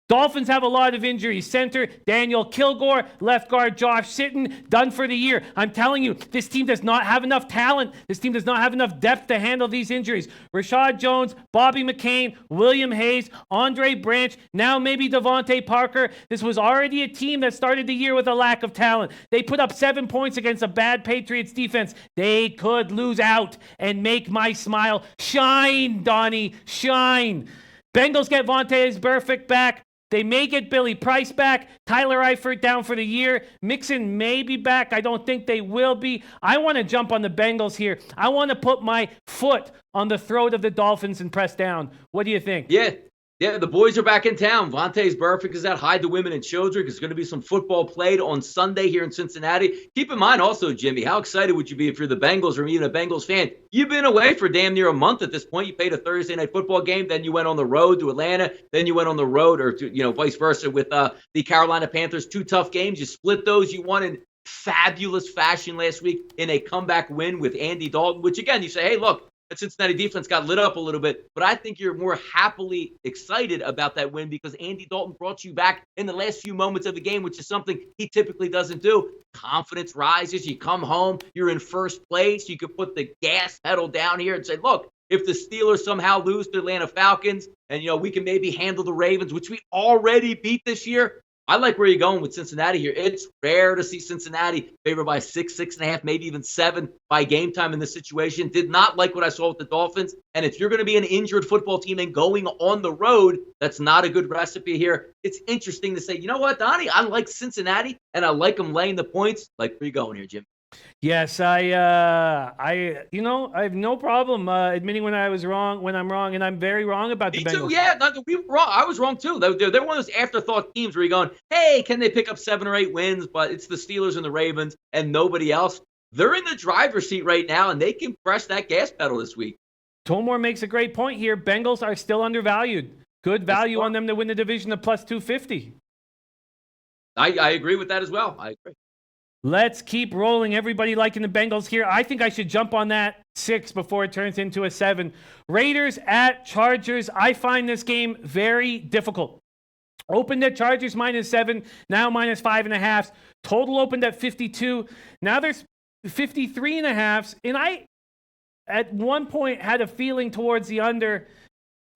Dolphins have a lot of injuries. Center, Daniel Kilgore. Left guard, Josh Sitton. Done for the year. I'm telling you, this team does not have enough talent. This team does not have enough depth to handle these injuries. Rashad Jones, Bobby McCain, William Hayes, Andre Branch, now maybe Devontae Parker. This was already a team that started the year with a lack of talent. They put up 7 points against a bad Patriots defense. They could lose out and make my smile shine, Donnie, shine. Bengals get Vontaze Burfict back. They may get Billy Price back. Tyler Eifert down for the year. Mixon may be back. I don't think they will be. I want to jump on the Bengals here. I want to put my foot on the throat of the Dolphins and press down. What do you think? Yeah, the boys are back in town. Vontaze Burfict is out. Hide the women and children. There's going to be some football played on Sunday here in Cincinnati. Keep in mind also, Jimmy, how excited would you be if you're the Bengals or even a Bengals fan? You've been away for damn near a month at this point. You played a Thursday night football game. Then you went on the road to Atlanta. Then you went on the road or to, vice versa with the Carolina Panthers. 2 tough games. You split those. You won in fabulous fashion last week in a comeback win with Andy Dalton, which again, you say, hey, look, the Cincinnati defense got lit up a little bit, but I think you're more happily excited about that win because Andy Dalton brought you back in the last few moments of the game, which is something he typically doesn't do. Confidence rises. You come home. You're in first place. You could put the gas pedal down here and say, look, if the Steelers somehow lose to Atlanta Falcons and, we can maybe handle the Ravens, which we already beat this year, I like where you're going with Cincinnati here. It's rare to see Cincinnati favored by 6, 6.5, maybe even 7 by game time in this situation. Did not like what I saw with the Dolphins. And if you're going to be an injured football team and going on the road, that's not a good recipe here. It's interesting to say, you know what, Donnie? I like Cincinnati, and I like them laying the points. Like, where you going here, Jim? Yes, I have no problem admitting when I'm wrong, and I'm very wrong about the Bengals. Me too, yeah. We were wrong. I was wrong, too. They're one of those afterthought teams where you're going, hey, can they pick up 7 or 8 wins? But it's the Steelers and the Ravens and nobody else. They're in the driver's seat right now, and they can press that gas pedal this week. Tomor makes a great point here. Bengals are still undervalued. Good value on them to win the division at plus 250. I agree with that as well. I agree. Let's keep rolling. Everybody liking the Bengals here. I think I should jump on that 6 before it turns into a 7. Raiders at Chargers. I find this game very difficult. Opened at Chargers -7, now -5.5. Total opened at 52. Now there's 53.5. And I, at one point, had a feeling towards the under,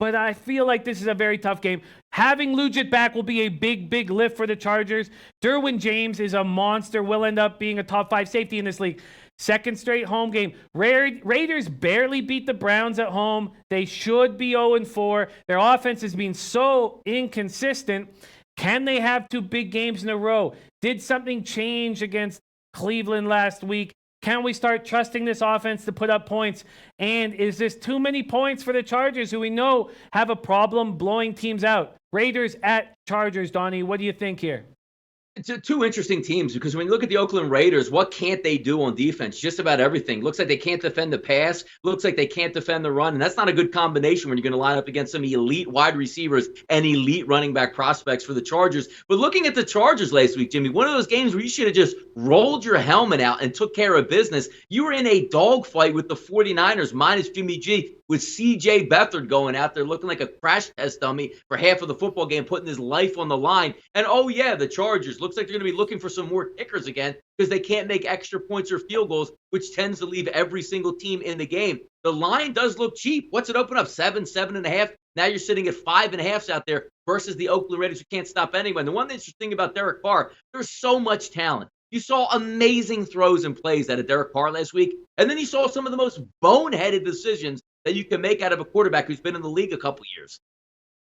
but I feel like this is a very tough game. Having Lugit back will be a big, big lift for the Chargers. Derwin James is a monster, will end up being a top 5 safety in this league. Second straight home game. Raiders barely beat the Browns at home. They should be 0-4. Their offense has been so inconsistent. Can they have 2 big games in a row? Did something change against Cleveland last week? Can we start trusting this offense to put up points? And is this too many points for the Chargers, who we know have a problem blowing teams out? Raiders at Chargers, Donnie. What do you think here? It's 2 interesting teams because when you look at the Oakland Raiders, what can't they do on defense? Just about everything. Looks like they can't defend the pass. Looks like they can't defend the run. And that's not a good combination when you're going to line up against some elite wide receivers and elite running back prospects for the Chargers. But looking at the Chargers last week, Jimmy, one of those games where you should have just rolled your helmet out and took care of business. You were in a dogfight with the 49ers minus Jimmy G, with C.J. Beathard going out there looking like a crash test dummy for half of the football game, putting his life on the line. And, oh, yeah, the Chargers. Looks like they're going to be looking for some more kickers again because they can't make extra points or field goals, which tends to leave every single team in the game. The line does look cheap. What's it open up? 7, 7.5? Now you're sitting at 5.5s out there versus the Oakland Raiders who can't stop anyone. The one interesting thing about Derek Carr, there's so much talent. You saw amazing throws and plays out of Derek Carr last week, and then you saw some of the most boneheaded decisions that you can make out of a quarterback who's been in the league a couple years.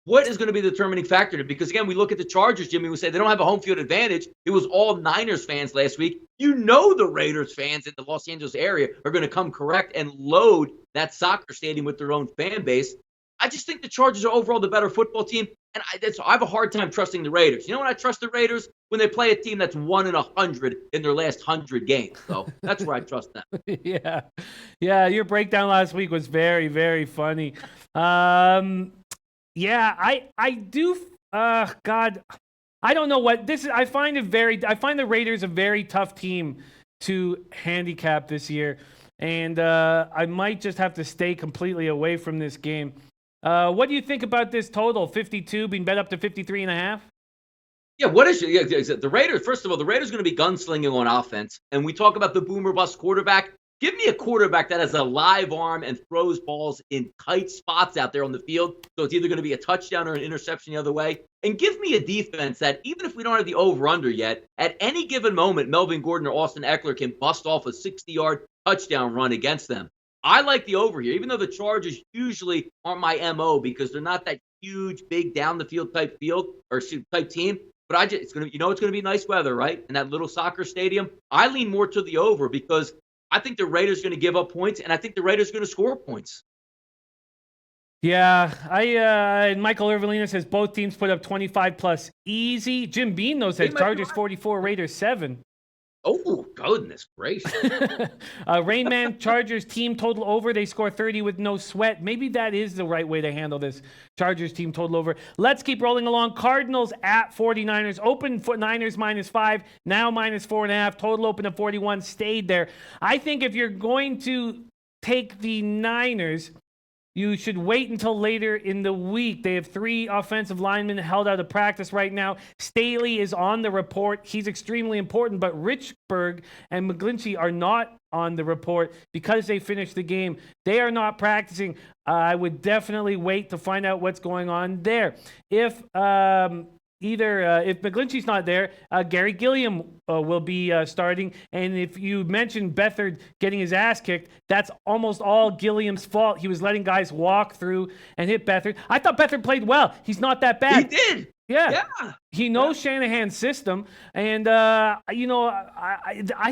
What is going to be the determining factor? Because, again, we look at the Chargers, Jimmy, we say they don't have a home field advantage. It was all Niners fans last week. You know the Raiders fans in the Los Angeles area are going to come correct and load that soccer stadium with their own fan base. I just think the Chargers are overall the better football team, and I have a hard time trusting the Raiders. You know when I trust the Raiders? When they play a team that's 1 in 100 in their last 100 games. So that's where I trust them. Yeah, your breakdown last week was very, very funny. I do. God, I don't know what this is. I find the Raiders a very tough team to handicap this year, and I might just have to stay completely away from this game. What do you think about this total? 52 being bet up to 53.5? Yeah, what is the Raiders? First of all, the Raiders going to be gunslinging on offense, and we talk about the boomer bust quarterback. Give me a quarterback that has a live arm and throws balls in tight spots out there on the field. So it's either going to be a touchdown or an interception the other way. And give me a defense that, even if we don't have the over-under yet, at any given moment, Melvin Gordon or Austin Eckler can bust off a 60-yard touchdown run against them. I like the over here, even though the Chargers usually aren't my MO because they're not that huge, big down-the-field type field or type team. But it's going to be nice weather, right? In that little soccer stadium. I lean more to the over because I think the Raiders are going to give up points, and I think the Raiders are going to score points. Yeah, Michael Irvelina says both teams put up 25 plus easy. Jim Bean though says Chargers 44, Raiders 7. Oh, goodness gracious. Rainman, Chargers team total over. They score 30 with no sweat. Maybe that is the right way to handle this. Chargers team total over. Let's keep rolling along. Cardinals at 49ers. Open for Niners -5. Now -4.5. Total open at 41. Stayed there. I think if you're going to take the Niners, you should wait until later in the week. They have 3 offensive linemen held out of practice right now. Staley is on the report. He's extremely important, but Richburg and McGlinchey are not on the report because they finished the game. They are not practicing. I would definitely wait to find out what's going on there. If McGlinchey's not there, Gary Gilliam will be starting. And if you mentioned Beathard getting his ass kicked, that's almost all Gilliam's fault. He was letting guys walk through and hit Beathard. I thought Beathard played well. He's not that bad. He did. Yeah. He knows Shanahan's system. And, I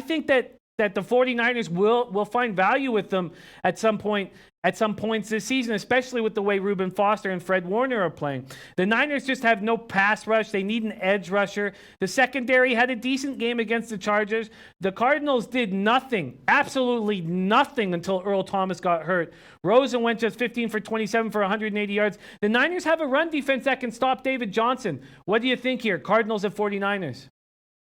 think that the 49ers will find value with them at some points this season, especially with the way Reuben Foster and Fred Warner are playing. The Niners just have no pass rush. They need an edge rusher. The secondary had a decent game against the Chargers. The Cardinals did nothing, absolutely nothing until Earl Thomas got hurt. Rosen went just 15 for 27 for 180 yards. The Niners have a run defense that can stop David Johnson. What do you think here? Cardinals at 49ers.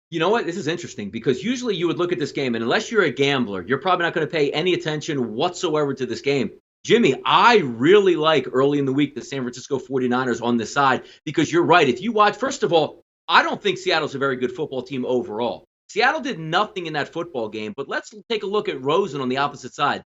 You know what? This is interesting because usually you would look at this game, and unless you're a gambler, you're probably not going to pay any attention whatsoever to this game. Jimmy, I really like early in the week the San Francisco 49ers on this side because you're right. If you watch, first of all, I don't think Seattle's a very good football team overall. Seattle did nothing in that football game, but let's take a look at Rosen on the opposite side.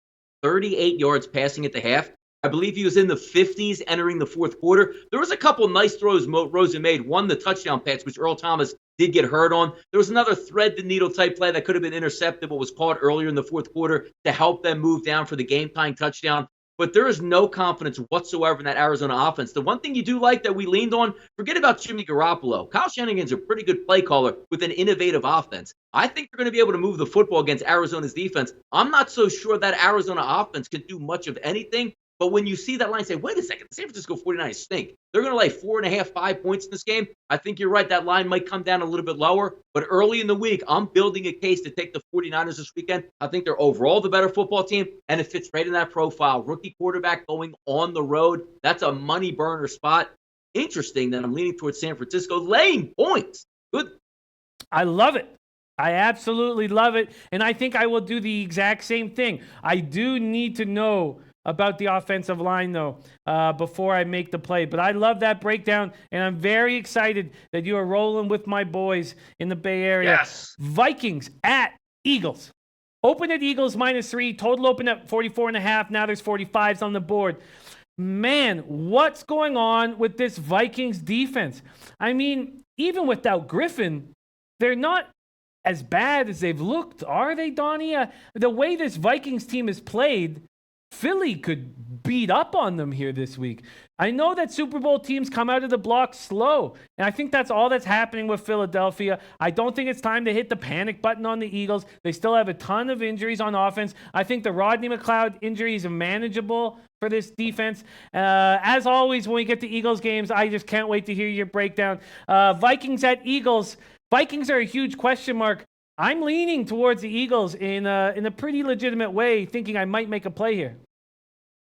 38 yards passing at the half. I believe he was in the 50s entering the fourth quarter. There was a couple nice throws Rosen made. One, the touchdown pass, which Earl Thomas did get hurt on. There was another thread-the-needle type play that could have been intercepted but was caught earlier in the fourth quarter to help them move down for the game-tying touchdown. But there is no confidence whatsoever in that Arizona offense. The one thing you do like that we leaned on, forget about Jimmy Garoppolo. Kyle Shanahan's a pretty good play caller with an innovative offense. I think they're going to be able to move the football against Arizona's defense. I'm not so sure that Arizona offense can do much of anything. But when you see that line, say, wait a second, the San Francisco 49ers stink. They're going to lay 4.5, 5 points in this game. I think you're right. That line might come down a little bit lower. But early in the week, I'm building a case to take the 49ers this weekend. I think they're overall the better football team, and it fits right in that profile. Rookie quarterback going on the road. That's a money burner spot. Interesting that I'm leaning towards San Francisco laying points. Good. I love it. I absolutely love it. And I think I will do the exact same thing. I do need to know about the offensive line, though, before I make the play. But I love that breakdown, and I'm very excited that you are rolling with my boys in the Bay Area. Yes. Vikings at Eagles. Open at Eagles -3. Total open at 44.5. Now there's 45s on the board. Man, what's going on with this Vikings defense? I mean, even without Griffin, they're not as bad as they've looked, are they, Donnie? The way this Vikings team is played, Philly could beat up on them here this week. I know that Super Bowl teams come out of the block slow, and I think that's all that's happening with Philadelphia. I don't think it's time to hit the panic button on the Eagles. They still have a ton of injuries on offense. I think the Rodney McLeod injury is manageable for this defense. As always, when we get to Eagles games, I just can't wait to hear your breakdown. Vikings at Eagles. Vikings are a huge question mark. I'm leaning towards the Eagles in a pretty legitimate way, thinking I might make a play here.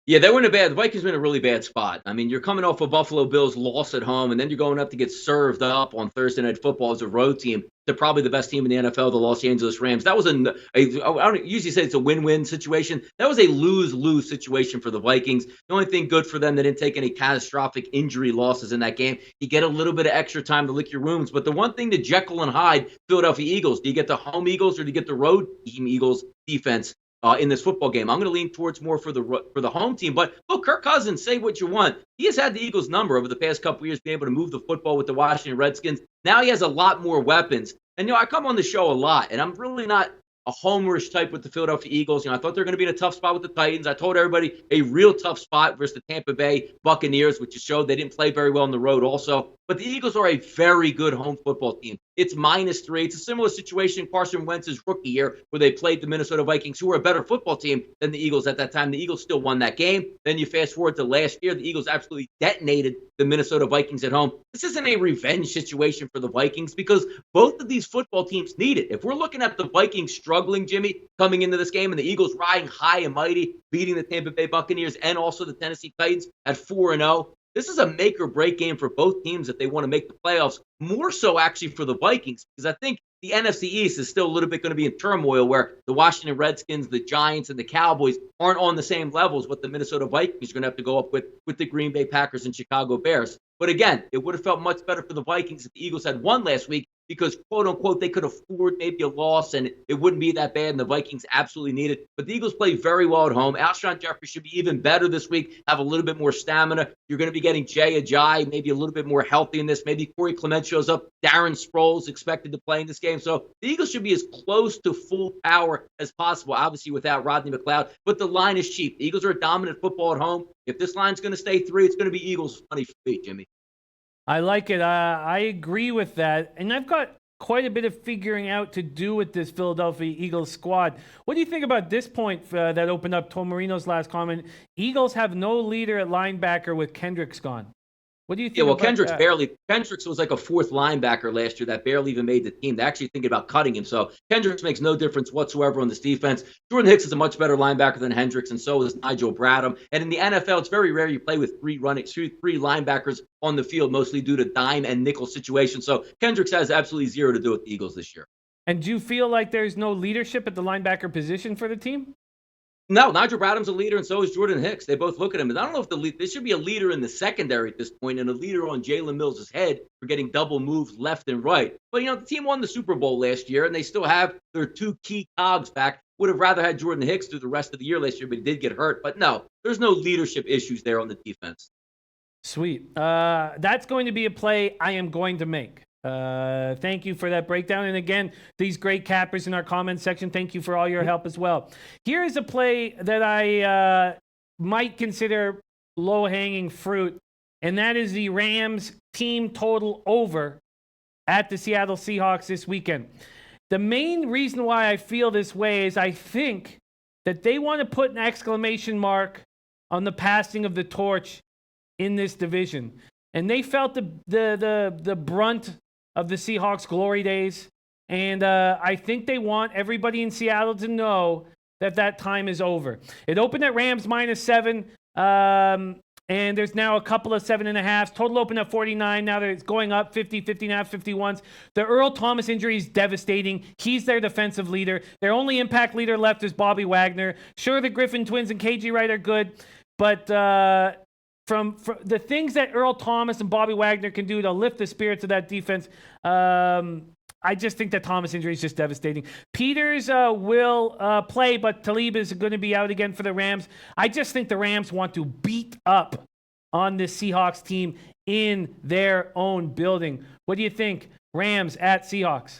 Yeah, the Vikings were in a really bad spot. I mean, you're coming off a Buffalo Bills loss at home, and then you're going up to get served up on Thursday Night Football as a road team. They're probably the best team in the NFL, the Los Angeles Rams. That was I don't usually say it's a win-win situation. That was a lose-lose situation for the Vikings. The only thing good for them, they didn't take any catastrophic injury losses in that game. You get a little bit of extra time to lick your wounds. But the one thing to Jekyll and Hyde Philadelphia Eagles, do you get the home Eagles or do you get the road team Eagles defense? In this football game, I'm going to lean towards more for the home team. But look, Kirk Cousins, say what you want. He has had the Eagles' number over the past couple of years, being able to move the football with the Washington Redskins. Now he has a lot more weapons. And I come on the show a lot, and I'm really not a homerish type with the Philadelphia Eagles. I thought they were going to be in a tough spot with the Titans. I told everybody a real tough spot versus the Tampa Bay Buccaneers, which showed they didn't play very well on the road also. But the Eagles are a very good home football team. It's -3. It's a similar situation Carson Wentz's rookie year where they played the Minnesota Vikings, who were a better football team than the Eagles at that time. The Eagles still won that game. Then you fast forward to last year, the Eagles absolutely detonated the Minnesota Vikings at home. This isn't a revenge situation for the Vikings because both of these football teams need it. If we're looking at the Vikings struggling, Jimmy, coming into this game, and the Eagles riding high and mighty, beating the Tampa Bay Buccaneers and also the Tennessee Titans at 4-0, this is a make or break game for both teams if they want to make the playoffs, more so actually for the Vikings, because I think the NFC East is still a little bit going to be in turmoil where the Washington Redskins, the Giants, and the Cowboys aren't on the same levels what the Minnesota Vikings are going to have to go up with the Green Bay Packers and Chicago Bears. But again, it would have felt much better for the Vikings if the Eagles had won last week because, quote unquote, they could afford maybe a loss and it wouldn't be that bad and the Vikings absolutely need it. But the Eagles play very well at home. Alshon Jeffrey should be even better this week, have a little bit more stamina. You're going to be getting Jay Ajayi, maybe a little bit more healthy in this. Maybe Corey Clement shows up. Darren Sproles expected to play in this game. So the Eagles should be as close to full power as possible, obviously without Rodney McLeod. But the line is cheap. The Eagles are a dominant football at home. If this line's going to stay 3, it's going to be Eagles money for me, Jimmy. I like it. I agree with that. And I've got quite a bit of figuring out to do with this Philadelphia Eagles squad. What do you think about this point that opened up Tom Marino's last comment? Eagles have no leader at linebacker with Kendricks gone. What do you think? Yeah, well, about Kendricks was like a 4th linebacker last year that barely even made the team. They're actually thinking about cutting him. So Kendricks makes no difference whatsoever on this defense. Jordan Hicks is a much better linebacker than Hendricks, and so is Nigel Bradham. And in the NFL, it's very rare you play with 3 linebackers on the field, mostly due to dime and nickel situations. So Kendricks has absolutely zero to do with the Eagles this year. And do you feel like there's no leadership at the linebacker position for the team? No, Nigel Bradham's a leader, and so is Jordan Hicks. They both look at him. And I don't know if there should be a leader in the secondary at this point and a leader on Jalen Mills' head for getting double moves left and right. But, the team won the Super Bowl last year, and they still have their 2 key cogs back. Would have rather had Jordan Hicks through the rest of the year last year, but he did get hurt. But no, there's no leadership issues there on the defense. Sweet. That's going to be a play I am going to make. Thank you for that breakdown. And again, these great cappers in our comment section, thank you for all your help as well. Here is a play that I might consider low-hanging fruit, and that is the Rams team total over at the Seattle Seahawks this weekend. The main reason why I feel this way is I think that they want to put an exclamation mark on the passing of the torch in this division. And they felt the brunt of the Seahawks' glory days. And I think they want everybody in Seattle to know that time is over. It opened at Rams -7. And there's now a couple of 7.5s. Total opened at 49. Now it's going up 50, 50.5, 51s. The Earl Thomas injury is devastating. He's their defensive leader. Their only impact leader left is Bobby Wagner. Sure, the Griffin twins and KJ Wright are good, but from the things that Earl Thomas and Bobby Wagner can do to lift the spirits of that defense, I just think that Thomas injury is just devastating. Peters will play, but Talib is going to be out again for the Rams. I just think the Rams want to beat up on this Seahawks team in their own building. What do you think? Rams at Seahawks.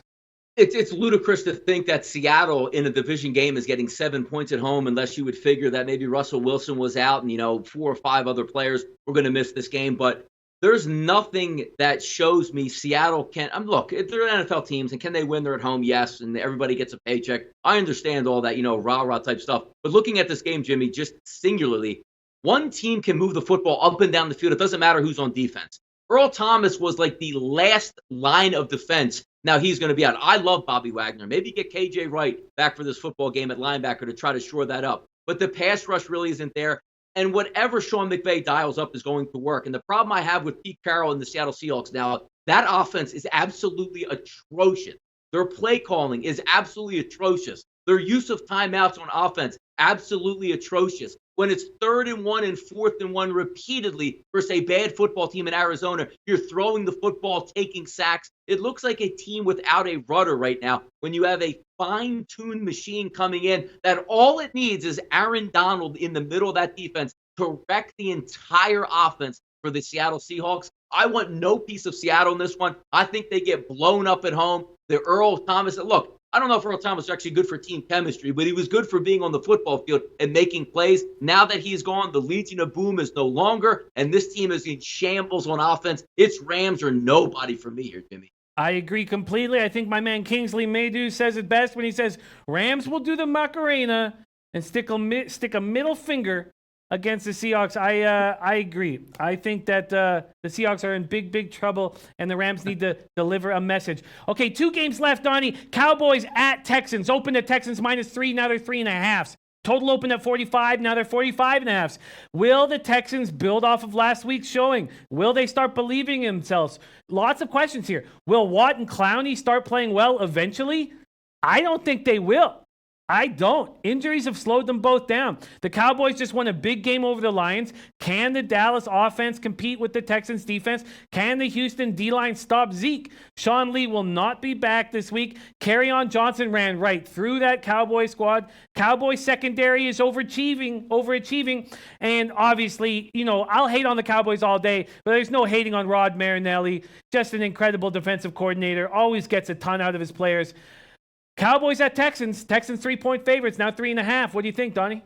It's ludicrous to think that Seattle in a division game is getting 7 points at home unless you would figure that maybe Russell Wilson was out and, 4 or 5 other players were going to miss this game. But there's nothing that shows me Seattle can't. Look, if they're NFL teams and can they win? They're at home, yes, and everybody gets a paycheck. I understand all that, rah-rah type stuff. But looking at this game, Jimmy, just singularly, one team can move the football up and down the field. It doesn't matter who's on defense. Earl Thomas was like the last line of defense. Now he's going to be out. I love Bobby Wagner. Maybe get KJ Wright back for this football game at linebacker to try to shore that up. But the pass rush really isn't there. and whatever Sean McVay dials up is going to work. And the problem I have with Pete Carroll and the Seattle Seahawks now, that offense is absolutely atrocious. Their play calling is absolutely atrocious. Their use of timeouts on offense, absolutely atrocious. When it's 3rd and 1 and 4th and 1 repeatedly versus a bad football team in Arizona, you're throwing the football, taking sacks. It looks like a team without a rudder right now when you have a fine-tuned machine coming in that all it needs is Aaron Donald in the middle of that defense to wreck the entire offense for the Seattle Seahawks. I want no piece of Seattle in this one. I think they get blown up at home. The Earl Thomas, look, I don't know if Earl Thomas is actually good for team chemistry, but he was good for being on the football field and making plays. Now that he's gone, the Legion of Boom is no longer, and this team is in shambles on offense. It's Rams or nobody for me here, Jimmy. I agree completely. I think my man Kingsley Maydew says it best when he says, Rams will do the Macarena and stick a middle finger against the Seahawks. I agree. I think that the Seahawks are in big, big trouble, and the Rams need to deliver a message. Okay, 2 games left, Donnie. Cowboys at Texans. Opened at Texans -3. Now they're 3.5. Total opened at 45. Now they're 45.5. Will the Texans build off of last week's showing? Will they start believing in themselves? Lots of questions here. Will Watt and Clowney start playing well eventually? I don't think they will. I don't. Injuries have slowed them both down. The Cowboys just won a big game over the Lions. Can the Dallas offense compete with the Texans defense? Can the Houston D-line stop Zeke? Sean Lee will not be back this week. Kerryon Johnson ran right through that Cowboy squad. Cowboy secondary is overachieving. And obviously, I'll hate on the Cowboys all day, but there's no hating on Rod Marinelli. Just an incredible defensive coordinator. Always gets a ton out of his players. Cowboys at Texans. Texans 3-point favorites, now 3.5. What do you think, Donnie?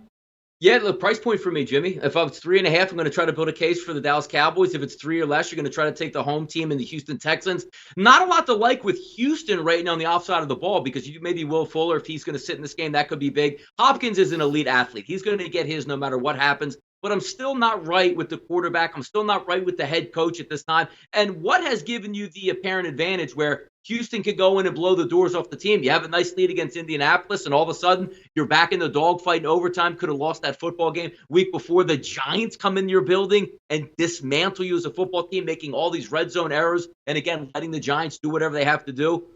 Yeah, the price point for me, Jimmy. If it's 3.5, I'm going to try to build a case for the Dallas Cowboys. If it's 3 or less, you're going to try to take the home team in the Houston Texans. Not a lot to like with Houston right now on the offside of the ball because maybe Will Fuller, if he's going to sit in this game, that could be big. Hopkins is an elite athlete. He's going to get his no matter what happens. But I'm still not right with the quarterback. I'm still not right with the head coach at this time. And what has given you the apparent advantage where Houston could go in and blow the doors off the team? You have a nice lead against Indianapolis, and all of a sudden, you're back in the dogfight in overtime. Could have lost that football game week before. The Giants come in your building and dismantle you as a football team, making all these red zone errors, and again, letting the Giants do whatever they have to do.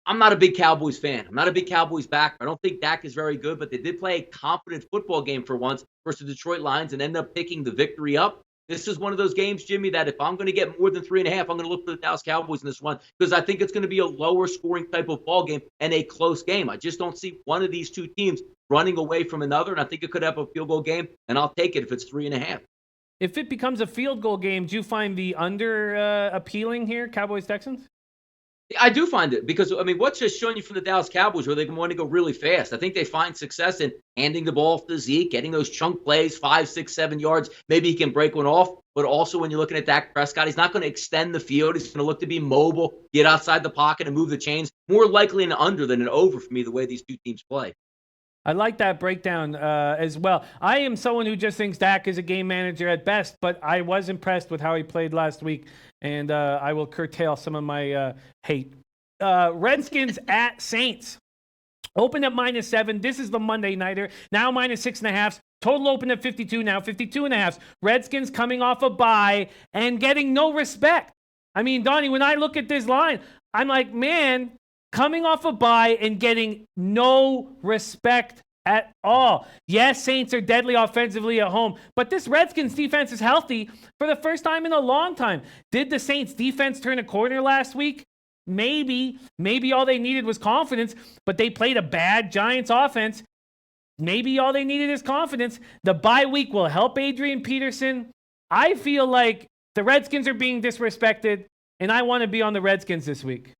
I'm not a big Cowboys fan. I'm not a big Cowboys backer. I don't think Dak is very good, but they did play a confident football game for once versus the Detroit Lions and end up picking the victory up. This is one of those games, Jimmy, that if I'm going to get more than 3.5, I'm going to look for the Dallas Cowboys in this one because I think it's going to be a lower scoring type of ball game and a close game. I just don't see one of these two teams running away from another, and I think it could have a field goal game, and I'll take it if it's 3.5. If it becomes a field goal game, do you find the under appealing here, Cowboys-Texans? I do find it because, what's just showing you from the Dallas Cowboys where they want to go really fast? I think they find success in handing the ball off to Zeke, getting those chunk plays, 5, 6, 7 yards. Maybe he can break one off. But also when you're looking at Dak Prescott, he's not going to extend the field. He's going to look to be mobile, get outside the pocket and move the chains. More likely an under than an over for me, the way these two teams play. I like that breakdown as well. I am someone who just thinks Dak is a game manager at best, but I was impressed with how he played last week, and I will curtail some of my hate. Redskins at Saints. Opened at -7. This is the Monday nighter. Now -6.5. Total open at 52. Now 52.5. Redskins coming off a bye and getting no respect. I mean, Donnie, when I look at this line, I'm like, man, coming off a bye and getting no respect at all. Yes, Saints are deadly offensively at home, but this Redskins defense is healthy for the first time in a long time. Did the Saints defense turn a corner last week? Maybe all they needed was confidence, but they played a bad Giants offense. Maybe all they needed is confidence. The bye week will help Adrian Peterson. I feel like the Redskins are being disrespected, and I want to be on the Redskins this week.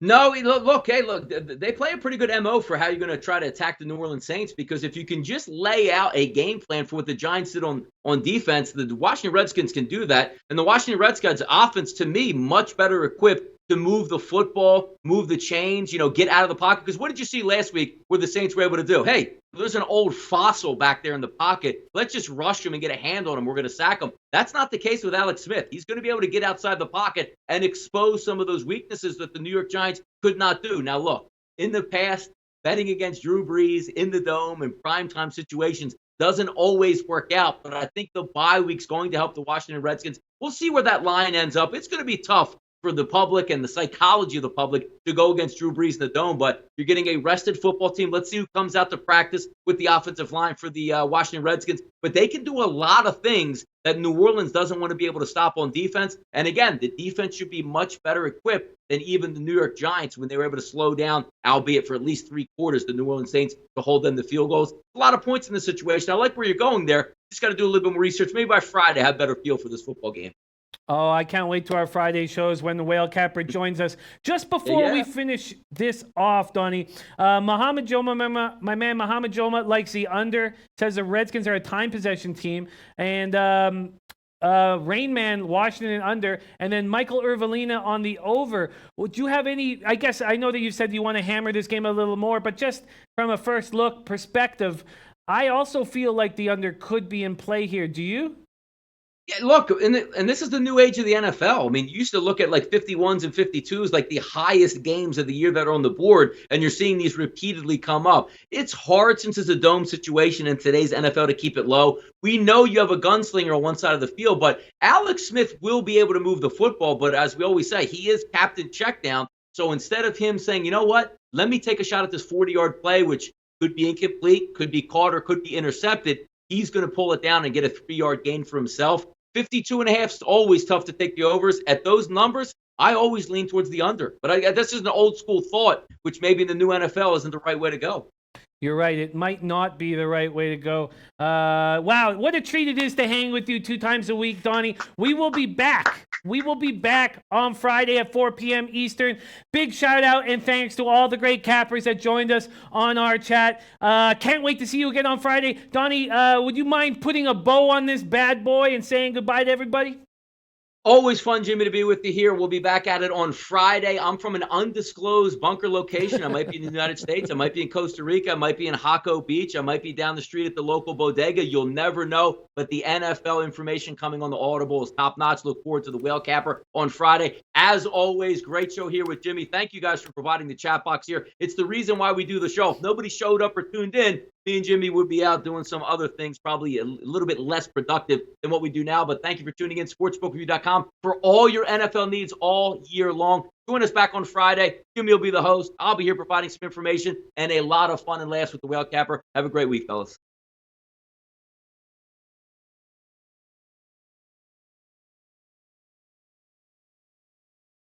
No, look, they play a pretty good MO for how you're going to try to attack the New Orleans Saints, because if you can just lay out a game plan for what the Giants did on defense, the Washington Redskins can do that. And the Washington Redskins offense, to me, much better equipped to move the football, move the chains, get out of the pocket. Because what did you see last week where the Saints were able to do? Hey, there's an old fossil back there in the pocket. Let's just rush him and get a hand on him. We're going to sack him. That's not the case with Alex Smith. He's going to be able to get outside the pocket and expose some of those weaknesses that the New York Giants could not do. Now, look, in the past, betting against Drew Brees in the Dome in primetime situations doesn't always work out. But I think the bye week's going to help the Washington Redskins. We'll see where that line ends up. It's going to be tough for the public and the psychology of the public to go against Drew Brees in the Dome. But you're getting a rested football team. Let's see who comes out to practice with the offensive line for the Washington Redskins. But they can do a lot of things that New Orleans doesn't want to be able to stop on defense. And again, the defense should be much better equipped than even the New York Giants when they were able to slow down, albeit for at least 3 quarters, the New Orleans Saints to hold them to field goals. A lot of points in this situation. I like where you're going there. Just got to do a little bit more research. Maybe by Friday, I have a better feel for this football game. Oh, I can't wait to our Friday shows when the Whale Capper joins us. Just before we finish this off, Donnie, Muhammad Joma, my man Muhammad Joma likes the under, says the Redskins are a time possession team, and Rain Man, Washington under, and then Michael Irvalina on the over. Would you have any, I guess I know that you said you want to hammer this game a little more, but just from a first look perspective, I also feel like the under could be in play here. Do you? Yeah, look, and this is the new age of the NFL. I mean, you used to look at like 51s and 52s, like the highest games of the year that are on the board, and you're seeing these repeatedly come up. It's hard since it's a dome situation in today's NFL to keep it low. We know you have a gunslinger on one side of the field, but Alex Smith will be able to move the football. But as we always say, he is captain checkdown. So instead of him saying, you know what, let me take a shot at this 40-yard play, which could be incomplete, could be caught, or could be intercepted, he's going to pull it down and get a 3-yard gain for himself. 52.5 is always tough to take the overs. At those numbers, I always lean towards the under. But this is an old school thought, which maybe in the new NFL isn't the right way to go. You're right. It might not be the right way to go. Wow, what a treat it is to hang with you 2 times a week, Donnie. We will be back. We will be back on Friday at 4 p.m. Eastern. Big shout out and thanks to all the great cappers that joined us on our chat. Can't wait to see you again on Friday. Donnie, would you mind putting a bow on this bad boy and saying goodbye to everybody? Always fun, Jimmy, to be with you here. We'll be back at it on Friday. I'm from an undisclosed bunker location. I might be in the United States. I might be in Costa Rica. I might be in Jaco Beach. I might be down the street at the local bodega. You'll never know. But the NFL information coming on the Audible is top-notch. Look forward to the Whale Capper on Friday. As always, great show here with Jimmy. Thank you guys for providing the chat box here. It's the reason why we do the show. If nobody showed up or tuned in, me and Jimmy would be out doing some other things, probably a little bit less productive than what we do now. But thank you for tuning in, sportsbookreview.com, for all your NFL needs all year long. Join us back on Friday. Jimmy will be the host. I'll be here providing some information and a lot of fun and laughs with the Whale Capper. Have a great week, fellas.